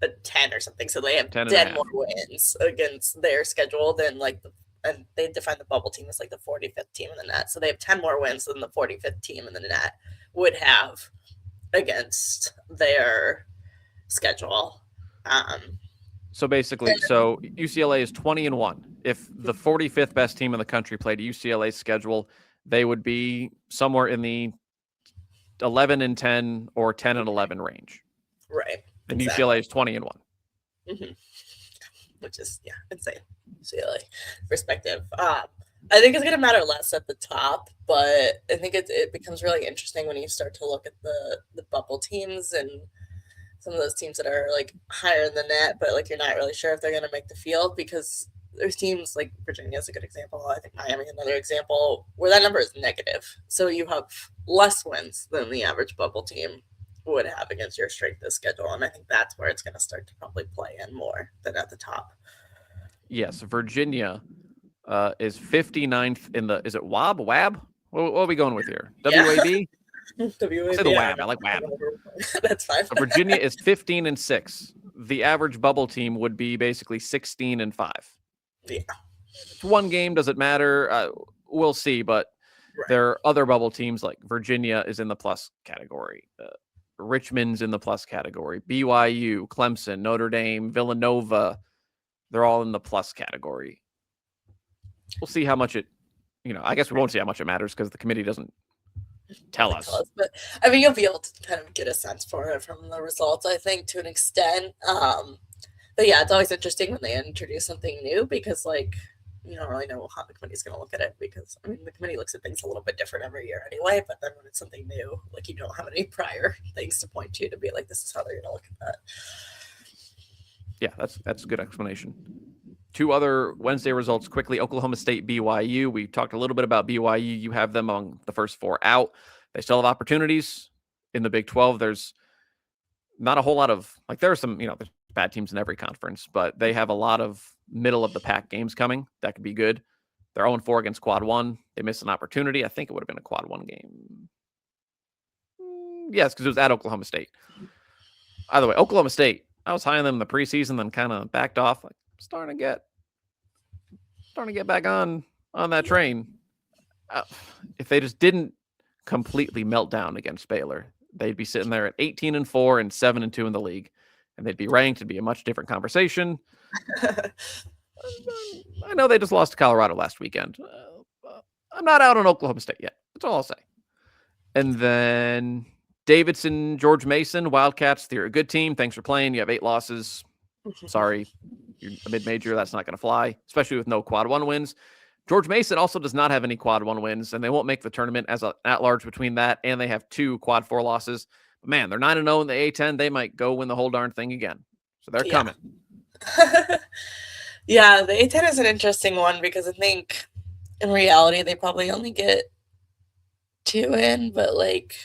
a 10 or something. So they have 10 more wins against their schedule than like and they define the bubble team as like the 45th team in the net. So they have 10 more wins than the 45th team in the net would have against their schedule. So basically, UCLA is 20-1. If the 45th best team in the country played UCLA's schedule, they would be somewhere in the 11-10 or 10-11 range. Right. And exactly. UCLA is 20-1. Mm-hmm. Which is insane. UCLA perspective. I think it's gonna matter less at the top, but I think it becomes really interesting when you start to look at the bubble teams and some of those teams that are like higher in the net, but like you're not really sure if they're gonna make the field because there's teams like Virginia is a good example. I think Miami is another example where that number is negative. So you have less wins than the average bubble team would have against your strength of schedule. And I think that's where it's going to start to probably play in more than at the top. Yes. Virginia is 59th in the, is it WAB? WAB? What are we going with here? WAB? WAB. Say the WAB. I like WAB. That's fine. So Virginia is 15-6. The average bubble team would be basically 16-5. Yeah. It's one game. Does it matter? We'll see. But there are other bubble teams like Virginia is in the plus category. Richmond's in the plus category. BYU, Clemson, Notre Dame, Villanova, they're all in the plus category. We'll see how much it, I guess we won't see how much it matters because the committee doesn't tell us. But I mean, you'll be able to kind of get a sense for it from the results, I think, to an extent. But yeah, it's always interesting when they introduce something new because like, you don't really know how the committee's going to look at it because, I mean, the committee looks at things a little bit different every year anyway, but then when it's something new, like you don't have any prior things to point to be like, this is how they're going to look at that. Yeah, that's a good explanation. 2 other Wednesday results quickly. Oklahoma State, BYU. We talked a little bit about BYU. You have them among the first 4 out. They still have opportunities in the Big 12. There's not a whole lot of, like, there are some, there's bad teams in every conference, but they have a lot of middle of the pack games coming that could be good. They're 0-4 against quad one. They missed an opportunity. I think it would have been a quad one game. Yes, because it was at Oklahoma State. Either way, Oklahoma State, I was high on them in the preseason, then kind of backed off. Like, starting to get back on that train. If they just didn't completely melt down against Baylor, they'd be sitting there at 18-4 and 7-2 in the league, and they'd be ranked. It'd be a much different conversation. I know they just lost to Colorado last weekend. I'm not out on Oklahoma State yet. That's all I'll say. And then Davidson, George Mason, Wildcats. They're a good team. Thanks for playing. You have 8 losses. Sorry, you're a mid-major. That's not going to fly, especially with no quad one wins. George Mason also does not have any quad one wins, and they won't make the tournament as an at-large between that, and they have 2 quad 4 losses. But man, they're 9-0 in the A10. They might go win the whole darn thing again. So they're coming. Yeah, the A10 is an interesting one because I think in reality they probably only get 2 in, but like,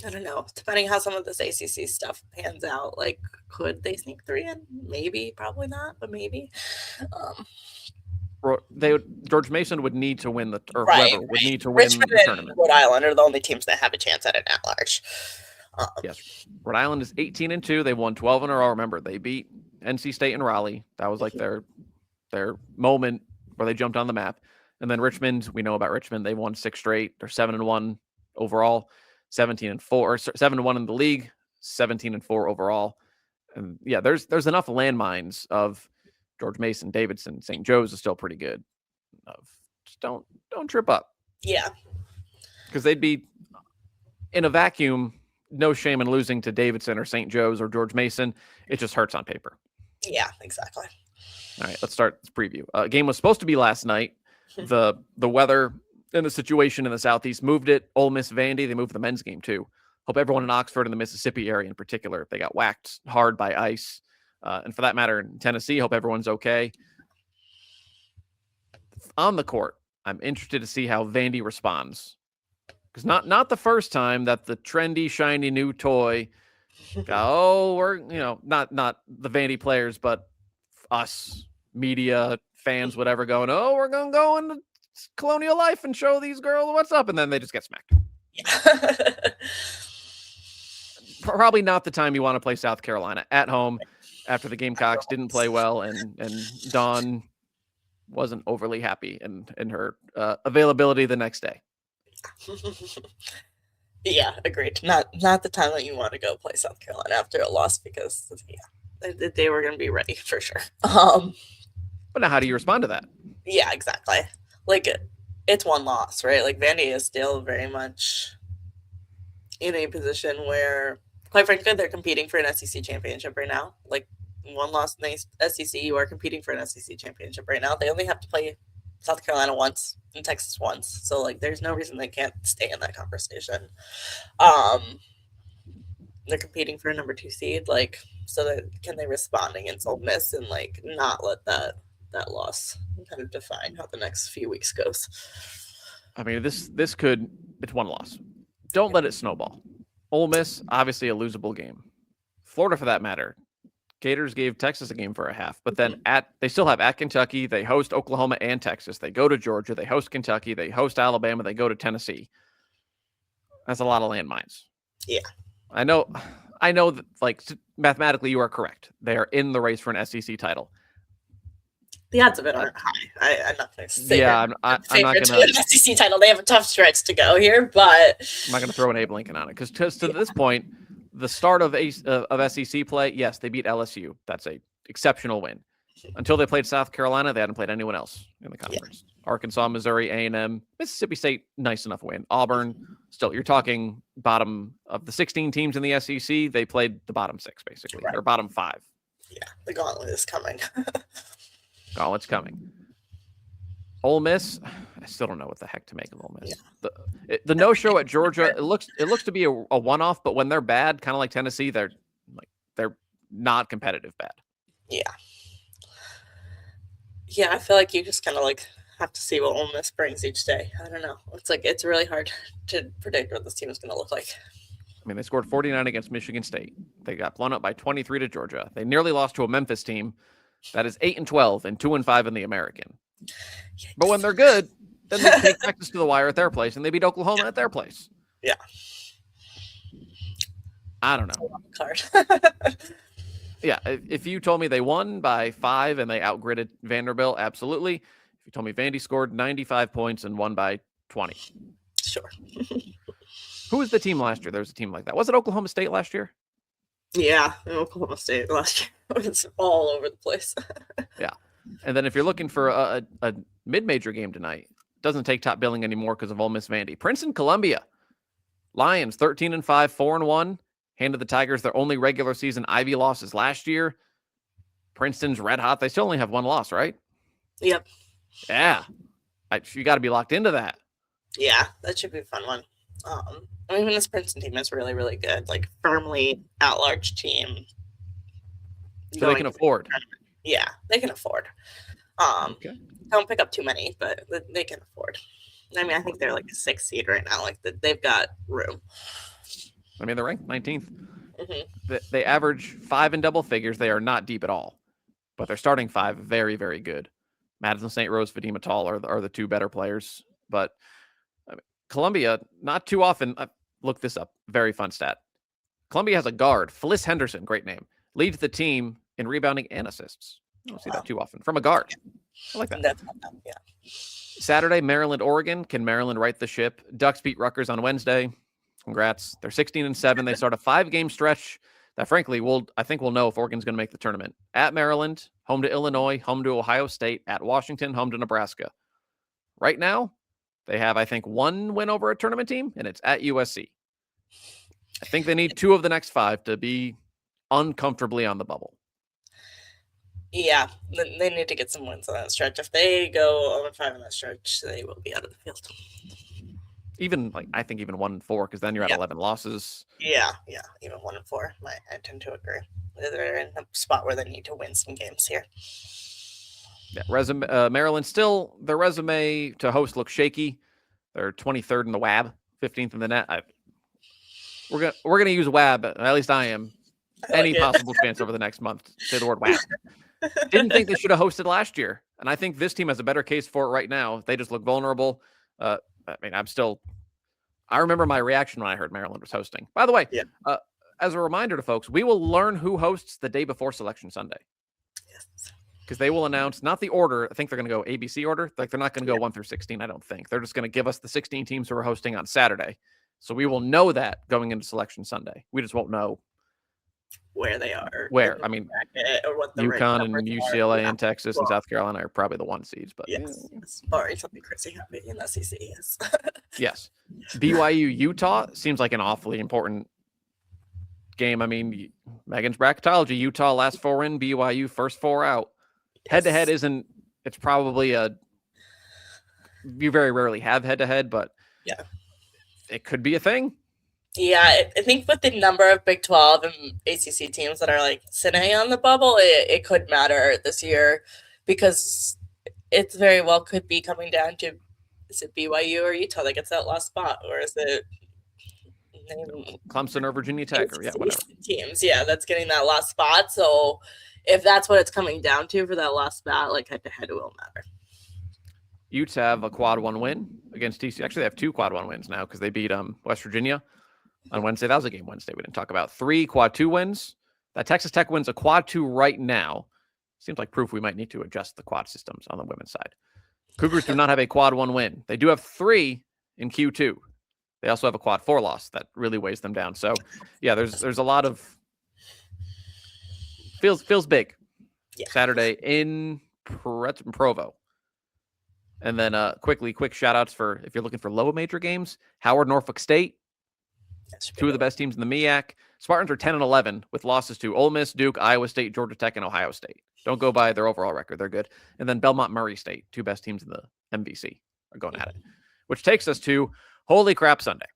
I don't know, depending how some of this ACC stuff pans out, like, could they sneak 3 in? Maybe, probably not, but maybe. George Mason would need to win whoever would need to win Richmond the tournament. And Rhode Island are the only teams that have a chance at an at-large. Yes, Rhode Island is 18-2. They won 12 in a row. Remember, they beat NC State and Raleigh. That was like their moment where they jumped on the map. And then Richmond, we know about Richmond. They won 6 straight. They're 7-1 overall, 17-4, or 7-1 in the league, 17-4 overall. And yeah, there's enough landmines of George Mason, Davidson, St. Joe's is still pretty good. Just don't trip up. Yeah, because they'd be in a vacuum. No shame in losing to Davidson or St. Joe's or George Mason. It just hurts on paper. Yeah, exactly. All right, let's start this preview. Game was supposed to be last night. The weather and the situation in the Southeast moved it. Ole Miss Vandy, they moved the men's game too. Hope everyone in Oxford and the Mississippi area in particular, they got whacked hard by ice. And for that matter, in Tennessee, hope everyone's okay. On the court, I'm interested to see how Vandy responds. Because not the first time that the trendy, shiny new toy, we're, not the Vandy players, but us, media, fans, whatever, going, we're going to go into Colonial Life and show these girls what's up. And then they just get smacked. Yeah. Probably not the time you want to play South Carolina at home after the Gamecocks didn't play well and Dawn wasn't overly happy in her availability the next day. Yeah, agreed. Not the time that you want to go play South Carolina after a loss because they were going to be ready for sure. But now how do you respond to that? Yeah, exactly. Like it's one loss, right? Like Vandy is still very much in a position where, quite frankly, they're competing for an SEC championship right now. Like one loss in the SEC, you are competing for an SEC championship right now. They only have to play South Carolina once and Texas once. So like there's no reason they can't stay in that conversation. They're competing for a number 2 seed, like, so that can they respond against Ole Miss and like not let that loss kind of define how the next few weeks goes. I mean, it's one loss. Don't let it snowball. Ole Miss, obviously a losable game. Florida, for that matter. Gators gave Texas a game for a half, but then they still have at Kentucky. They host Oklahoma and Texas. They go to Georgia. They host Kentucky. They host Alabama. They go to Tennessee. That's a lot of landmines. Yeah. I know that, like, mathematically you are correct. They are in the race for an SEC title. The odds of it aren't high. I'm not going to say I'm not going to an SEC title. They have a tough stretch to go here, but I'm not going to throw an Abe Lincoln on it because to this point, the start of SEC play, yes, they beat LSU. That's a exceptional win. Until they played South Carolina, they hadn't played anyone else in the conference. Yeah. Arkansas, Missouri, A&M, Mississippi State, nice enough win. Auburn, still, you're talking bottom of the 16 teams in the SEC. They played the bottom 6, basically, or bottom 5. Yeah, the gauntlet is coming. Gauntlet's coming. Ole Miss, I still don't know what the heck to make of Ole Miss. Yeah. The no-show at Georgia, it looks to be a one-off, but when they're bad, kind of like Tennessee, they're not competitive bad. Yeah. Yeah, I feel like you just kind of like have to see what Ole Miss brings each day. I don't know. It's really hard to predict what this team is going to look like. I mean, they scored 49 against Michigan State. They got blown up by 23 to Georgia. They nearly lost to a Memphis team that is 8-12 and 2-5 in the American. But when they're good, then they take Texas to the wire at their place, and they beat Oklahoma at their place. Yeah. I don't know. Card. Yeah, if you told me they won by 5 and they outgridded Vanderbilt, absolutely. If you told me Vandy scored 95 points and won by 20. Sure. Who was the team last year? There was a team like that. Was it Oklahoma State last year? Yeah, Oklahoma State last year was all over the place. Yeah. And then if you're looking for a mid-major game tonight, doesn't take top billing anymore because of Ole Miss Vandy. Princeton, Columbia. Lions 13-5, 4-1. Handed the Tigers their only regular season Ivy losses last year. Princeton's red hot. They still only have one loss, right? Yep. Yeah. You got to be locked into that. Yeah, that should be a fun one. I mean, this Princeton team is really, really good. Like, firmly at-large team. So they can afford. Yeah, they can afford. Okay. Don't pick up too many, but they can afford. I mean, I think they're like a 6th seed right now. Like, they've got room. I mean, they're ranked 19th. Mm-hmm. They average 5 in double figures. They are not deep at all, but they're starting 5 very, very good. Madison St. Rose, Vadim Atal are the 2 better players. But I mean, Columbia, not too often. Look this up. Very fun stat. Columbia has a guard, Fliss Henderson, great name, leads the team in rebounding and assists. I don't see that too often from a guard. I like that. Yeah. Saturday, Maryland, Oregon. Can Maryland right the ship? Ducks beat Rutgers on Wednesday. Congrats. They're 16-7. They start a 5-game stretch that, frankly, I think we'll know if Oregon's going to make the tournament. At Maryland, home to Illinois, home to Ohio State, at Washington, home to Nebraska. Right now, they have, I think, 1 win over a tournament team, and it's at USC. I think they need 2 of the next 5 to be uncomfortably on the bubble. Yeah, they need to get some wins on that stretch. If they go 0-5 in that stretch, they will be out of the field. I think even 1-4, because then you're at 11 losses. Yeah, even 1-4. I tend to agree. They're in a spot where they need to win some games here. Yeah, Maryland still, their resume to host looks shaky. They're 23rd in the WAB, 15th in the net. We're gonna use WAB, at least I am, any possible chance over the next month. Say the word WAB. Didn't think they should have hosted last year, and I think this team has a better case for it right now. They just look vulnerable. I mean, I remember my reaction when I heard Maryland was hosting. By the way, as a reminder to folks, we will learn who hosts the day before Selection Sunday. Yes. Because they will announce, not the order. I think they're going to go ABC order. Like, they're not going to go 1 through 16, I don't think. They're just going to give us the 16 teams who are hosting on Saturday. So we will know that going into Selection Sunday. We just won't know where they are. Where? I mean, or what the UConn and UCLA and Texas and South Carolina are probably the 1 seeds. But yes. Barring something crazy happening in the SEC, yes. Yes. BYU, Utah seems like an awfully important game. I mean, Megan's bracketology, Utah last 4 in, BYU first 4 out. Head-to-head isn't, it's probably you very rarely have head-to-head, but yeah, it could be a thing. Yeah, I think with the number of Big 12 and ACC teams that are like sitting on the bubble, it could matter this year because it's very well could be coming down to, is it BYU or Utah that gets that last spot, or is it Clemson or Virginia Tech, or whatever teams? Yeah, that's getting that last spot. So if that's what it's coming down to for that last spot, like head-to-head, it will matter. Utes have a quad 1 win against TCU. Actually, they have 2 quad 1 wins now because they beat West Virginia on Wednesday. That was a game Wednesday we didn't talk about. 3 quad 2 wins. That Texas Tech wins a quad 2 right now. Seems like proof we might need to adjust the quad systems on the women's side. Cougars do not have a quad 1 win. They do have 3 in Q2. They also have a quad 4 loss that really weighs them down. So, yeah, there's a lot of feels big. Yeah. Saturday in Provo. And then quick shout outs for, if you're looking for low major games, Howard, Norfolk State, 2 of the best teams in the MEAC. Spartans are 10-11 with losses to Ole Miss, Duke, Iowa State, Georgia Tech, and Ohio State. Don't go by their overall record. They're good. And then Belmont, Murray State, 2 best teams in the MVC are going at it, which takes us to Holy Crap Sunday.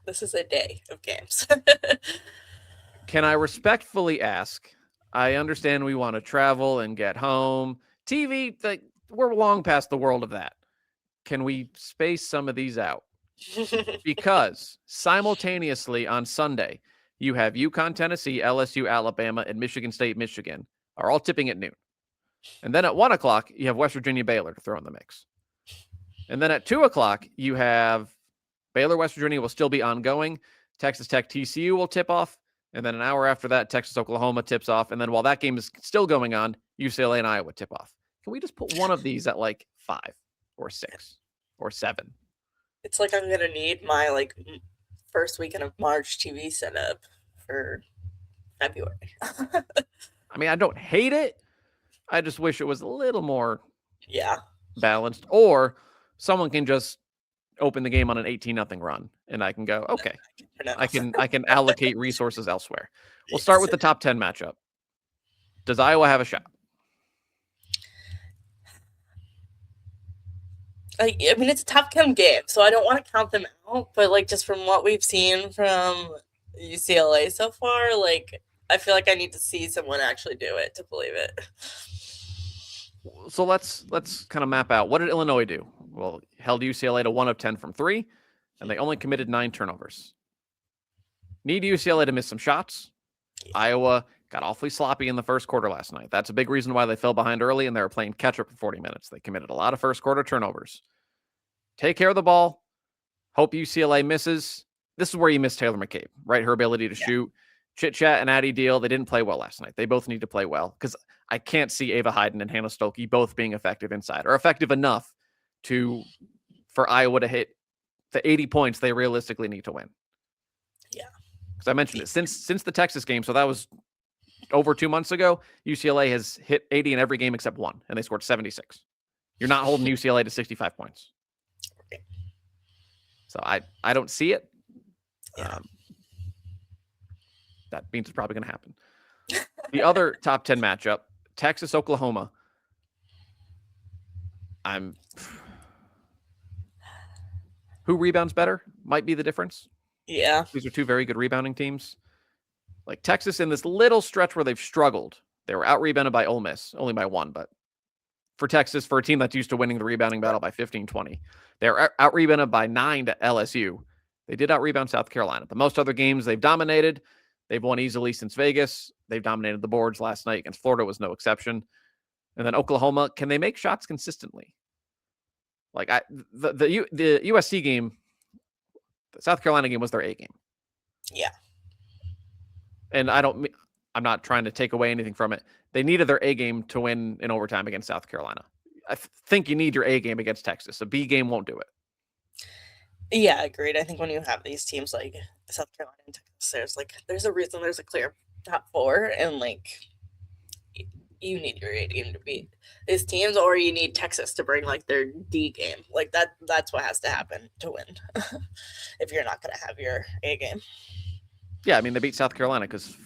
This is a day of games. Can I respectfully ask, I understand we want to travel and get home. TV, we're long past the world of that. Can we space some of these out? because simultaneously on Sunday, you have UConn, Tennessee, LSU, Alabama, and Michigan State, Michigan are all tipping at noon. And then at 1 o'clock, you have West Virginia, Baylor to throw in the mix. And then at 2 o'clock, you have Baylor, West Virginia will still be ongoing. Texas Tech, TCU will tip off. And then an hour after that, Texas, Oklahoma tips off. And then while that game is still going on, UCLA and Iowa tip off. Can we just put one of these at like 5 or 6 or 7? It's like I'm gonna need my like first weekend of March TV setup for February. I mean, I don't hate it. I just wish it was a little more Yeah. balanced. Or someone can just open the game on an 18-0 run, and I can go, okay, I can allocate resources elsewhere. We'll start with the top 10 matchup. Does Iowa have a shot? I mean, it's a tough game, so I don't want to count them out. But like, just from what we've seen from UCLA so far, like, I feel like I need to see someone actually do it to believe it. So let's kind of map out, what did Illinois do? Well, held UCLA to 1 of 10 from 3, and they only committed 9 turnovers. Need UCLA to miss some shots. Iowa got awfully sloppy in the first quarter last night. That's a big reason why they fell behind early, and they were playing catch-up for 40 minutes. They committed a lot of first quarter turnovers. Take care of the ball. Hope UCLA misses. This is where you miss Taylor McCabe, right? Her ability to shoot. Chit Chat and Addie Deal, they didn't play well last night. They both need to play well, because I can't see Ava Hayden and Hannah Stolke both being effective inside, or effective enough for Iowa to hit the 80 points they realistically need to win. Yeah. Because I mentioned it since the Texas game, so that was over 2 months ago. UCLA has hit 80 in every game except one, and they scored 76. You're not holding UCLA to 65 points. So I don't see it. Yeah. That means it's probably going to happen. The other top 10 matchup, Texas, Oklahoma. Who rebounds better might be the difference. Yeah. These are two very good rebounding teams. Like Texas, in this little stretch where they've struggled, they were out-rebounded by Ole Miss, only by 1, but for Texas, for a team that's used to winning the rebounding battle by 15-20, they're out-rebounded by 9 to LSU. They did out-rebound South Carolina. But most other games they've dominated. They've won easily since Vegas. They've dominated the boards last night against Florida, was no exception. And then Oklahoma, can they make shots consistently? Like the USC game, the South Carolina game was their A game. Yeah. And I'm not trying to take away anything from it. They needed their A game to win in overtime against South Carolina. I think you need your A game against Texas. A B game won't do it. Yeah, agreed. I think when you have these teams like South Carolina and Texas, there's a reason there's a clear top 4, and like you need your A game to beat these teams, or you need Texas to bring like their D game. Like that's what has to happen to win if you're not going to have your A game. Yeah, I mean, they beat South Carolina because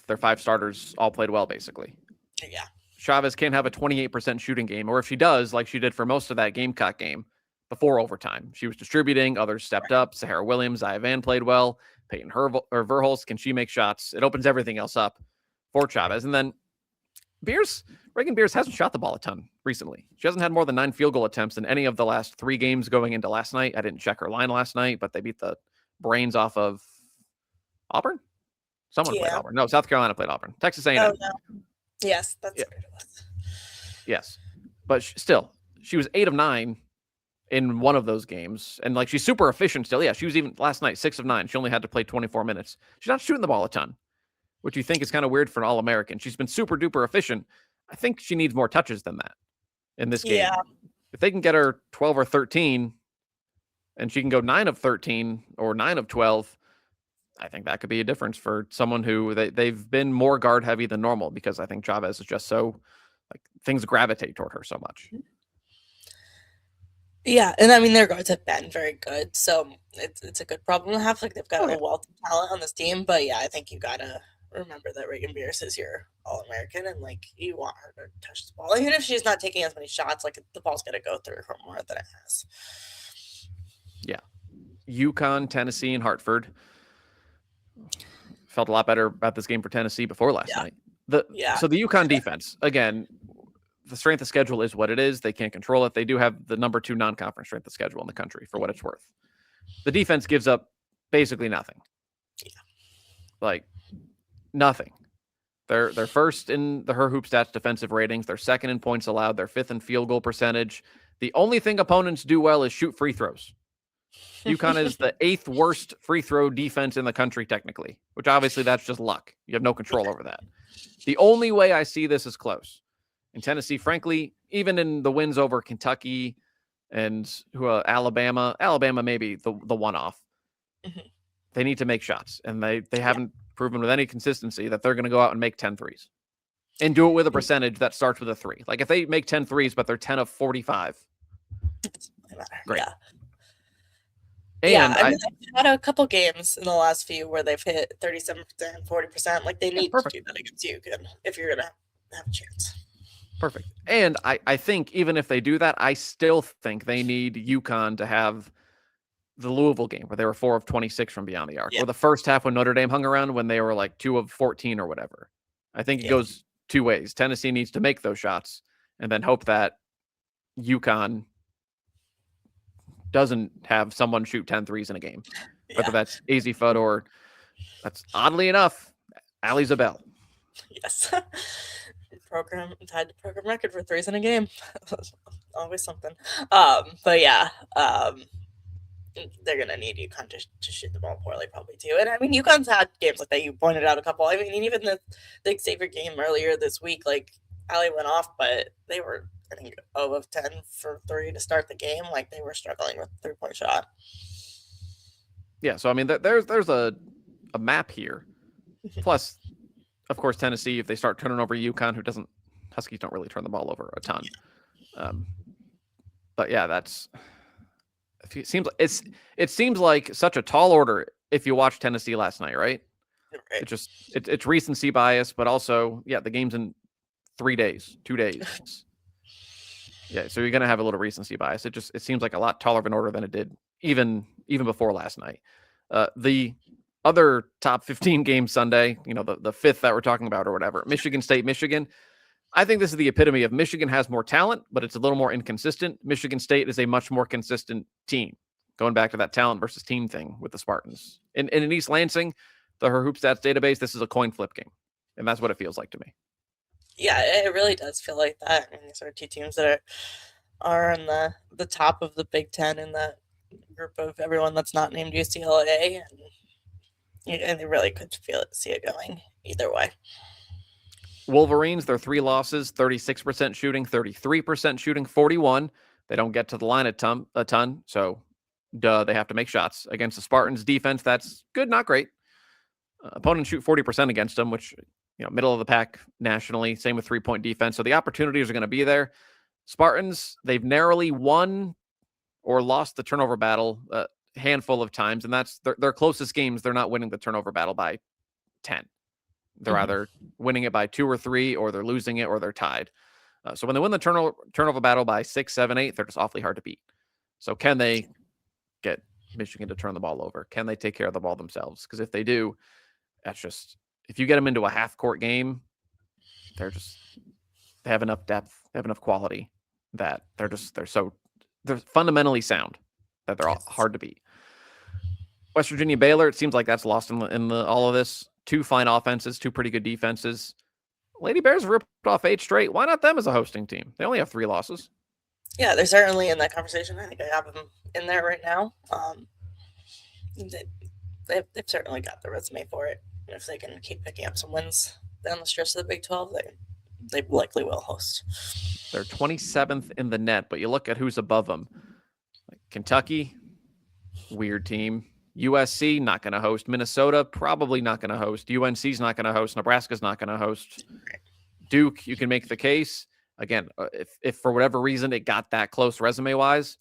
their 5 starters all played well, basically. Yeah. Chavez can't have a 28% shooting game, or if she does, like she did for most of that Gamecock game before overtime, she was distributing, others stepped up. Sahara Williams, Zia Van played well. Peyton Verhulst, can she make shots? It opens everything else up for Chavez. And then Reagan Beers hasn't shot the ball a ton recently. She hasn't had more than 9 field goal attempts in any of the last 3 games going into last night. I didn't check her line last night, but they beat the brains off of Auburn? Someone played Auburn. No, South Carolina played Auburn. Texas A&M. Oh, no. Yes, that's what it was. Yes. But still, she was 8 of 9 in one of those games. And like, she's super efficient still. Yeah, she was even last night, 6 of 9. She only had to play 24 minutes. She's not shooting the ball a ton, which you think is kind of weird for an All-American. She's been super duper efficient. I think she needs more touches than that in this game. Yeah. If they can get her 12 or 13 and she can go 9 of 13 or 9 of 12, I think that could be a difference for someone who they've been more guard heavy than normal, because I think Chavez is just so, like, things gravitate toward her so much. Yeah, and I mean their guards have been very good, so it's a good problem to have. Like, they've got a wealth of talent on this team, but yeah, I think you gotta remember that Reagan Beers is your All-American, and like you want her to touch the ball, even if she's not taking as many shots. Like, the ball's gonna go through her more than it has. Yeah, UConn, Tennessee, and Hartford. Felt a lot better about this game for Tennessee before last night. So the UConn defense, again, the strength of schedule is what it is. They can't control it. They do have the number 2 non-conference strength of schedule in the country, for what it's worth. The defense gives up basically nothing. Yeah. Like nothing. They're first in the Her Hoop Stats defensive ratings. They're second in points allowed. They're fifth in field goal percentage. The only thing opponents do well is shoot free throws. UConn is the 8th worst free throw defense in the country, technically, which obviously that's just luck. You have no control over that. The only way I see this is close. In Tennessee, frankly, even in the wins over Kentucky and Alabama maybe the one-off, they need to make shots, and they haven't proven with any consistency that they're going to go out and make 10 threes and do it with a percentage that starts with a 3. Like if they make 10 threes, but they're 10 of 45. Great. Yeah. And I mean, they've had a couple games in the last few where they've hit 37%, 40%. Like they need to do that against UConn if you're going to have a chance. Perfect. And I think even if they do that, I still think they need UConn to have the Louisville game where they were 4 of 26 from beyond the arc, or the first half when Notre Dame hung around when they were like 2 of 14 or whatever. I think it goes two ways. Tennessee needs to make those shots and then hope that UConn doesn't have someone shoot 10 threes in a game, whether that's Easy Foot or that's oddly enough, Ali Zabel. Yes. Program tied to program record for threes in a game. Always something. But yeah, they're gonna need UConn to shoot the ball poorly, probably too. And I mean, UConn's had games like that. You pointed out a couple. I mean, even the Xavier game earlier this week, like Ali went off, but they were, I think, 0 of 10 for 3 to start the game. Like they were struggling with the 3-point shot. Yeah, so I mean, there's a map here. Plus, of course, Tennessee, if they start turning over UConn, Huskies don't really turn the ball over a ton. But yeah, it seems like such a tall order if you watch Tennessee last night, right? It's recency bias, but also, the game's in 2 days. Yeah, so you're gonna have a little recency bias. It seems like a lot taller of an order than it did even before last night. The other top 15 games Sunday, the 5th that we're talking about or whatever, Michigan State, Michigan. I think this is the epitome of Michigan has more talent, but it's a little more inconsistent. Michigan State is a much more consistent team, going back to that talent versus team thing with the Spartans. And in East Lansing, the Her Hoop Stats database, this is a coin flip game. And that's what it feels like to me. Yeah, it really does feel like that. I mean, these are 2 teams that are in the top of the Big Ten in that group of everyone that's not named UCLA. And they really could see it going either way. Wolverines, their 3 losses, 36% shooting, 33% shooting, 41. They don't get to the line a ton, so they have to make shots. Against the Spartans defense, that's good, not great. Opponents shoot 40% against them, which, middle of the pack nationally. Same with 3-point defense. So the opportunities are going to be there. Spartans, they've narrowly won or lost the turnover battle a handful of times, and that's their closest games. They're not winning the turnover battle by 10. They're either winning it by 2 or 3, or they're losing it, or they're tied. So when they win the turnover battle by 6, 7, 8, they're just awfully hard to beat. So can they get Michigan to turn the ball over? Can they take care of the ball themselves? Because if they do, that's just, if you get them into a half-court game, they have enough depth, they have enough quality that they're fundamentally sound that they're all hard to beat. West Virginia Baylor, it seems like that's lost in all of this. 2 fine offenses, 2 pretty good defenses. Lady Bears ripped off 8 straight. Why not them as a hosting team? They only have 3 losses. Yeah, they're certainly in that conversation. I think I have them in there right now. They've certainly got the resume for it. And if they can keep picking up some wins down the stretch of the Big 12, they likely will host. They're 27th in the net, but you look at who's above them. Like Kentucky, weird team. USC, not going to host. Minnesota, probably not going to host. UNC's not going to host. Nebraska's not going to host. Duke, you can make the case. Again, if for whatever reason it got that close resume-wise,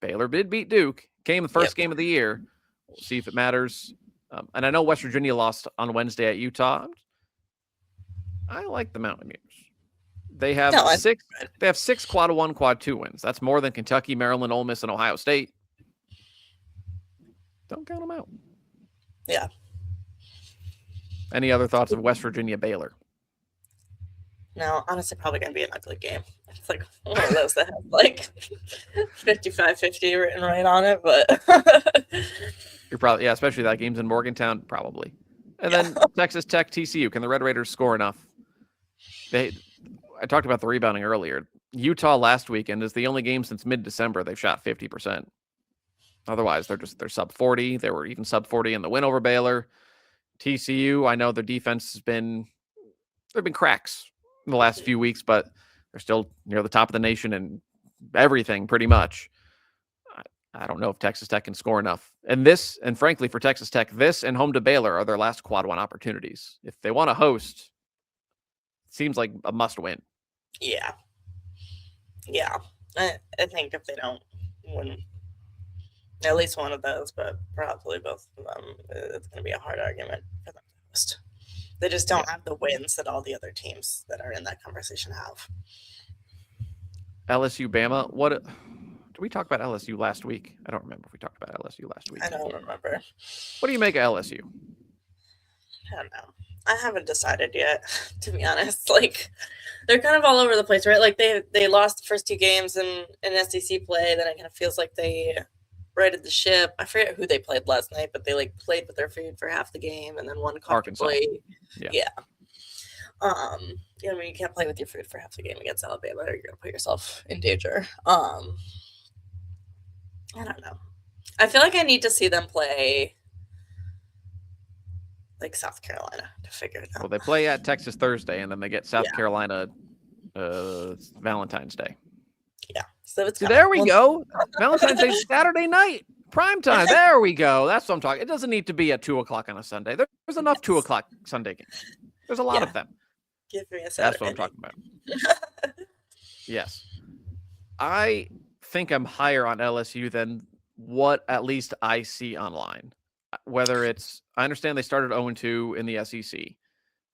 Baylor did beat Duke. Came the first game of the year. We'll see if it matters. And I know West Virginia lost on Wednesday at Utah. I like the Mountaineers. They have 6. They have 6 quad 1, quad 2 wins. That's more than Kentucky, Maryland, Ole Miss, and Ohio State. Don't count them out. Yeah. Any other thoughts of West Virginia Baylor? No, honestly, probably going to be an ugly game. It's like one of those that has like 55-50 written right on it, but You're probably, yeah, especially that game's in Morgantown, probably. And yeah. then Texas Tech TCU. Can the Red Raiders score enough? I talked about the rebounding earlier. Utah last weekend is the only game since mid-December they've shot 50%. Otherwise, they're sub 40. They were even sub 40 in the win over Baylor. TCU, I know their defense there've been cracks in the last few weeks, but they're still near the top of the nation and everything pretty much. I don't know if Texas Tech can score enough. And frankly, for Texas Tech, this and home to Baylor are their last quad one opportunities. If they want to host, it seems like a must win. Yeah. Yeah. I think if they don't win at least one of those, but probably both of them, it's going to be a hard argument for them to host. They just don't have the wins that all the other teams that are in that conversation have. LSU Bama. Did we talk about LSU last week? I don't remember if we talked about LSU last week. I don't remember. What do you make of LSU? I don't know. I haven't decided yet, to be honest. Like, they're kind of all over the place, right? Like they lost the first two games in SEC play. Then it kind of feels like they righted the ship. I forget who they played last night, but they like played with their food for half the game and then won comfortably. Yeah. I mean, you can't play with your food for half the game against Alabama, or you're gonna put yourself in danger. I don't know. I feel like I need to see them play like South Carolina to figure it out. Well, they play at Texas Thursday, and then they get South Carolina Valentine's Day. Yeah. So it's there we go. Valentine's Day Saturday night. Prime time. There we go. That's what I'm talking. It doesn't need to be at 2:00 on a Sunday. There's enough 2:00 Sunday games. There's a lot of them. Give me a Saturday. That's what I'm talking about. Yes. I think I'm higher on LSU than what at least I see online. Whether it's, I understand they started 0-2 in the SEC.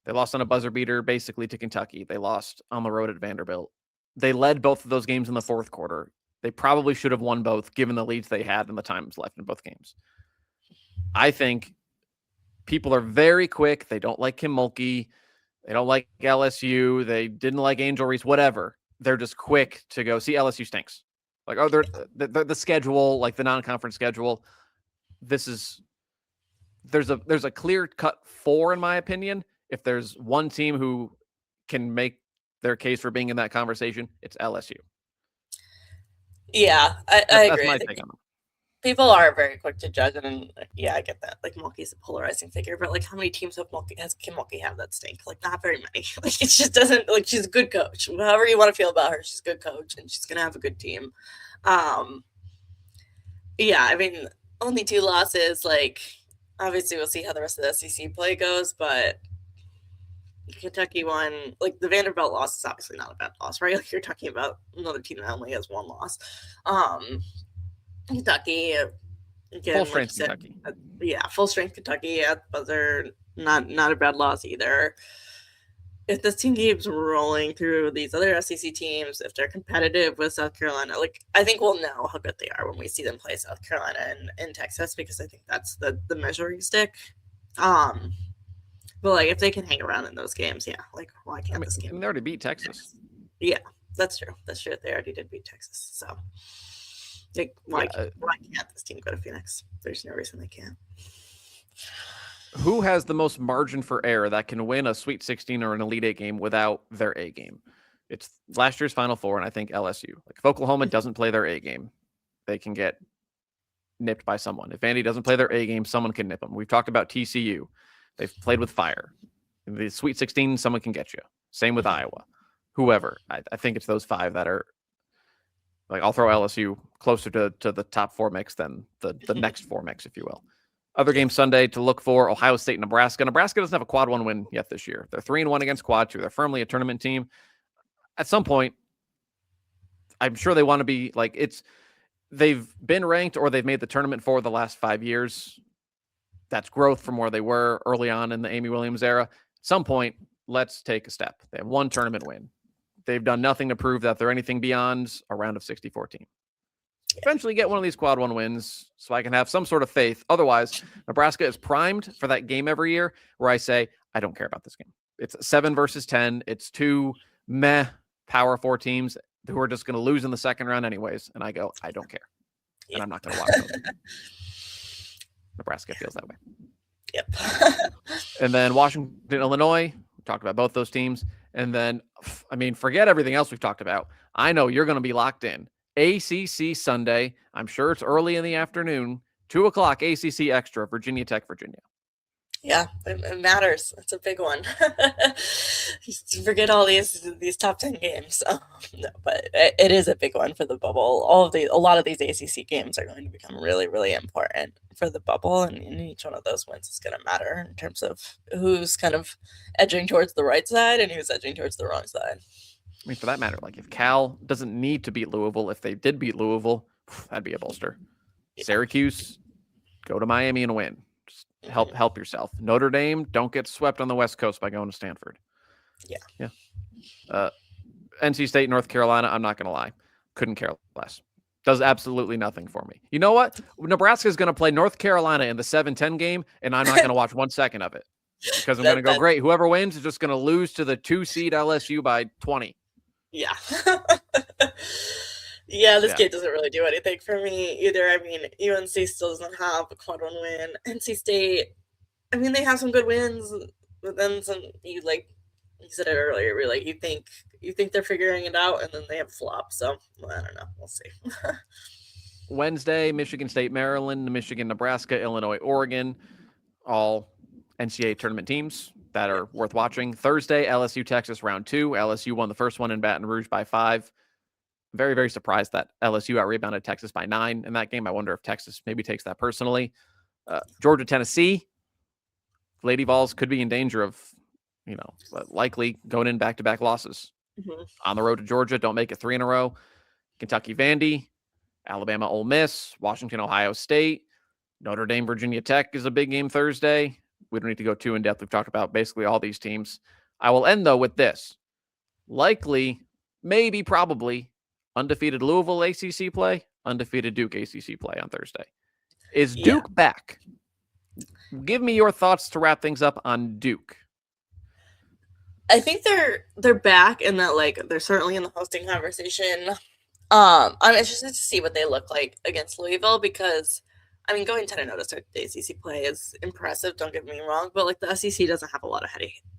They lost on a buzzer beater basically to Kentucky. They lost on the road at Vanderbilt. They led both of those games in the fourth quarter. They probably should have won both given the leads they had and the times left in both games. I think people are very quick. They don't like Kim Mulkey. They don't like LSU. They didn't like Angel Reese, whatever. They're just quick to go, see, LSU stinks. Like, oh, the schedule, like the non-conference schedule. There's a clear-cut 4, in my opinion. If there's one team who can make their case for being in that conversation, it's LSU. Yeah, I agree. That's my take on it. People are very quick to judge, and yeah, I get that. Like, Mulkey's a polarizing figure, but like, how many teams has Kim Mulkey have that stink? Like, not very many. Like, it just doesn't. Like, she's a good coach. However you want to feel about her, she's a good coach, and she's gonna have a good team. Yeah, I mean, only 2 losses. Like, obviously, we'll see how the rest of the SEC play goes, but Kentucky won. Like, the Vanderbilt loss is obviously not a bad loss, right? Like, you're talking about another team that only has 1 loss. Kentucky, again, full strength Kentucky. Yeah, full strength Kentucky at buzzer. Not a bad loss either. If this team keeps rolling through these other SEC teams, if they're competitive with South Carolina, like, I think we'll know how good they are when we see them play South Carolina and Texas, because I think that's the measuring stick. But like, if they can hang around in those games, yeah, like, why can't this game? They already beat Texas. Yeah, that's true. They already did beat Texas. So, like, why can't this team go to Phoenix? There's no reason they can't. Who has the most margin for error that can win a Sweet 16 or an Elite 8 game without their A game? It's last year's Final Four, and I think LSU. Like, if Oklahoma doesn't play their A game, they can get nipped by someone. If Vandy doesn't play their A game, someone can nip them. We've talked about TCU. They've played with fire. In the Sweet 16, someone can get you. Same with Iowa. Whoever. I think it's those 5 that are, like, I'll throw LSU closer to the top 4 mix than the next 4 mix, if you will. Other games Sunday to look for: Ohio State, Nebraska. Nebraska doesn't have a quad 1 win yet this year. They're 3-1 against quad 2. They're firmly a tournament team. At some point, I'm sure they want to be like, they've been ranked or they've made the tournament for the last 5 years. That's growth from where they were early on in the Amy Williams era. At some point, let's take a step. They have 1 tournament win. They've done nothing to prove that they're anything beyond a round of 64 team. Eventually get one of these quad 1 wins so I can have some sort of faith. Otherwise, Nebraska is primed for that game every year where I say, I don't care about this game. It's 7 versus 10. It's 2 meh Power 4 teams who are just going to lose in the second round anyways. And I go, I don't care. Yeah. And I'm not going to watch those. Nebraska feels that way. Yep. And then Washington, Illinois, we talked about both those teams. And then, I mean, forget everything else we've talked about. I know you're going to be locked in. ACC Sunday. I'm sure it's early in the afternoon. 2:00 ACC Extra, Virginia Tech, Virginia. Yeah, it matters. It's a big one. Forget all these top 10 games. No, but it is a big one for the bubble. A lot of these ACC games are going to become really, really important for the bubble, and each one of those wins is going to matter in terms of who's kind of edging towards the right side and who's edging towards the wrong side. I mean, for that matter, like if Cal doesn't need to beat Louisville, if they did beat Louisville, that'd be a bolster. Yeah. Syracuse, go to Miami and win. Just help yourself. Notre Dame, don't get swept on the West Coast by going to Stanford. Yeah. NC State, North Carolina, I'm not going to lie. Couldn't care less. Does absolutely nothing for me. You know what? Nebraska is going to play North Carolina in the 7-10 game, and I'm not going to watch 1 second of it because I'm going to go, great. Whoever wins is just going to lose to the 2-seed LSU by 20. Yeah. Yeah, this game doesn't really do anything for me either. I mean, UNC still doesn't have a quad one win. NC State, I mean, they have some good wins, but then some. You said it earlier. We're like, you think they're figuring it out, and then they have flop. So I don't know. We'll see. Wednesday, Michigan State, Maryland, Michigan, Nebraska, Illinois, Oregon, all NCAA tournament teams that are worth watching. Thursday, LSU, Texas, round 2. LSU won the first one in Baton Rouge by 5. Very, very surprised that LSU out-rebounded Texas by 9 in that game. I wonder if Texas maybe takes that personally. Georgia, Tennessee. Lady Vols could be in danger of, likely going in back-to-back losses. Mm-hmm. On the road to Georgia, don't make it 3 in a row. Kentucky, Vandy. Alabama, Ole Miss. Washington, Ohio State. Notre Dame, Virginia Tech is a big game Thursday. We don't need to go too in-depth. We've talked about basically all these teams. I will end, though, with this. Likely, maybe, probably, undefeated Louisville ACC play, undefeated Duke ACC play on Thursday. Is Duke back? Give me your thoughts to wrap things up on Duke. I think they're back in that, they're certainly in the hosting conversation. I'm interested to see what they look like against Louisville because, I mean, going 10-0 to start the ACC play is impressive. Don't get me wrong, but the SEC doesn't have a lot of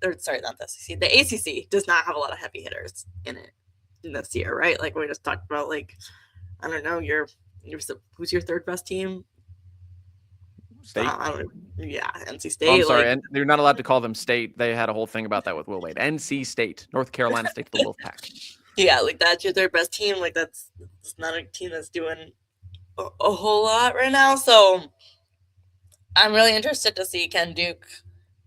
not the SEC. The ACC does not have a lot of heavy hitters in it this year, right? We just talked about, I don't know, who's your third best team? State. NC State. Oh, I'm sorry, and you're not allowed to call them state. They had a whole thing about that with Will Wade. NC State, North Carolina State, the Wolfpack. Yeah, that's your third best team. That's not a team that's doing a whole lot right now. So I'm really interested to see, can Duke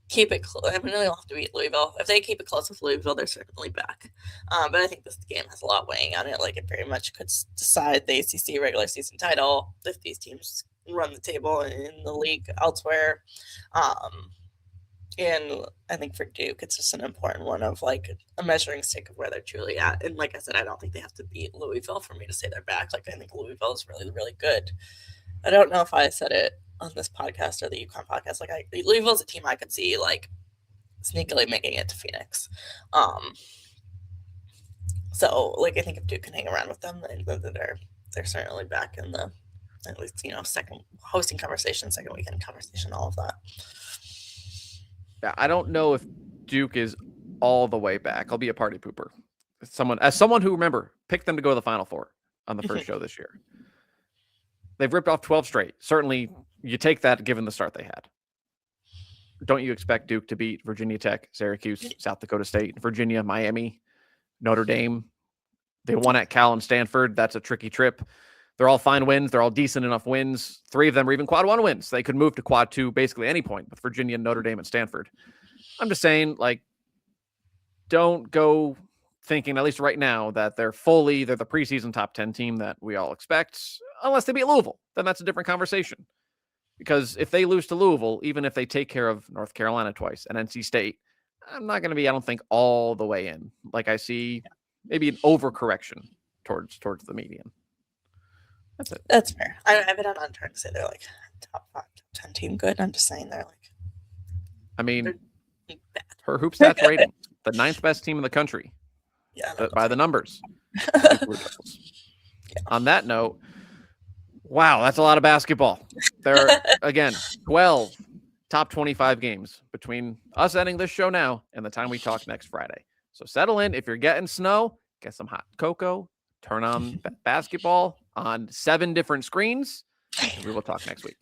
keep it close? I mean, they'll have to beat Louisville. If they keep it close with Louisville, they're certainly back. But I think this game has a lot weighing on it. It very much could decide the ACC regular season title if these teams run the table in the league elsewhere. And I think for Duke, it's just an important one of a measuring stick of where they're truly at. And like I said, I don't think they have to beat Louisville for me to say they're back. I think Louisville is really, really good. I don't know if I said it on this podcast or the UConn podcast. Louisville's a team I could see sneakily making it to Phoenix. So I think if Duke can hang around with them, then they're certainly back in the at least second hosting conversation, second weekend conversation, all of that. Yeah, I don't know if Duke is all the way back. I'll be a party pooper. As someone who, remember, picked them to go to the Final Four on the first show this year. They've ripped off 12 straight. Certainly, you take that given the start they had. Don't you expect Duke to beat Virginia Tech, Syracuse, South Dakota State, Virginia, Miami, Notre Dame? They won at Cal and Stanford. That's a tricky trip. They're all fine wins. They're all decent enough wins. 3 of them are even quad 1 wins. They could move to quad 2 basically any point with Virginia, Notre Dame, and Stanford. I'm just saying, don't go thinking, at least right now, that they're the preseason top 10 team that we all expect, unless they beat Louisville. Then that's a different conversation. Because if they lose to Louisville, even if they take care of North Carolina twice and NC State, I'm not going to be, I don't think, all the way in. I see maybe an overcorrection towards the median. That's it. That's fair. I'm not trying to say they're top 5, top 10 team good. I'm just saying they're I mean, her hoop stats rating, the 9th best team in the country. Yeah. by the numbers. Super ridiculous. On that note, wow, that's a lot of basketball. There are, again, 12 top 25 games between us ending this show now and the time we talk next Friday. So settle in. If you're getting snow, get some hot cocoa, turn on basketball on 7 different screens, and we will talk next week.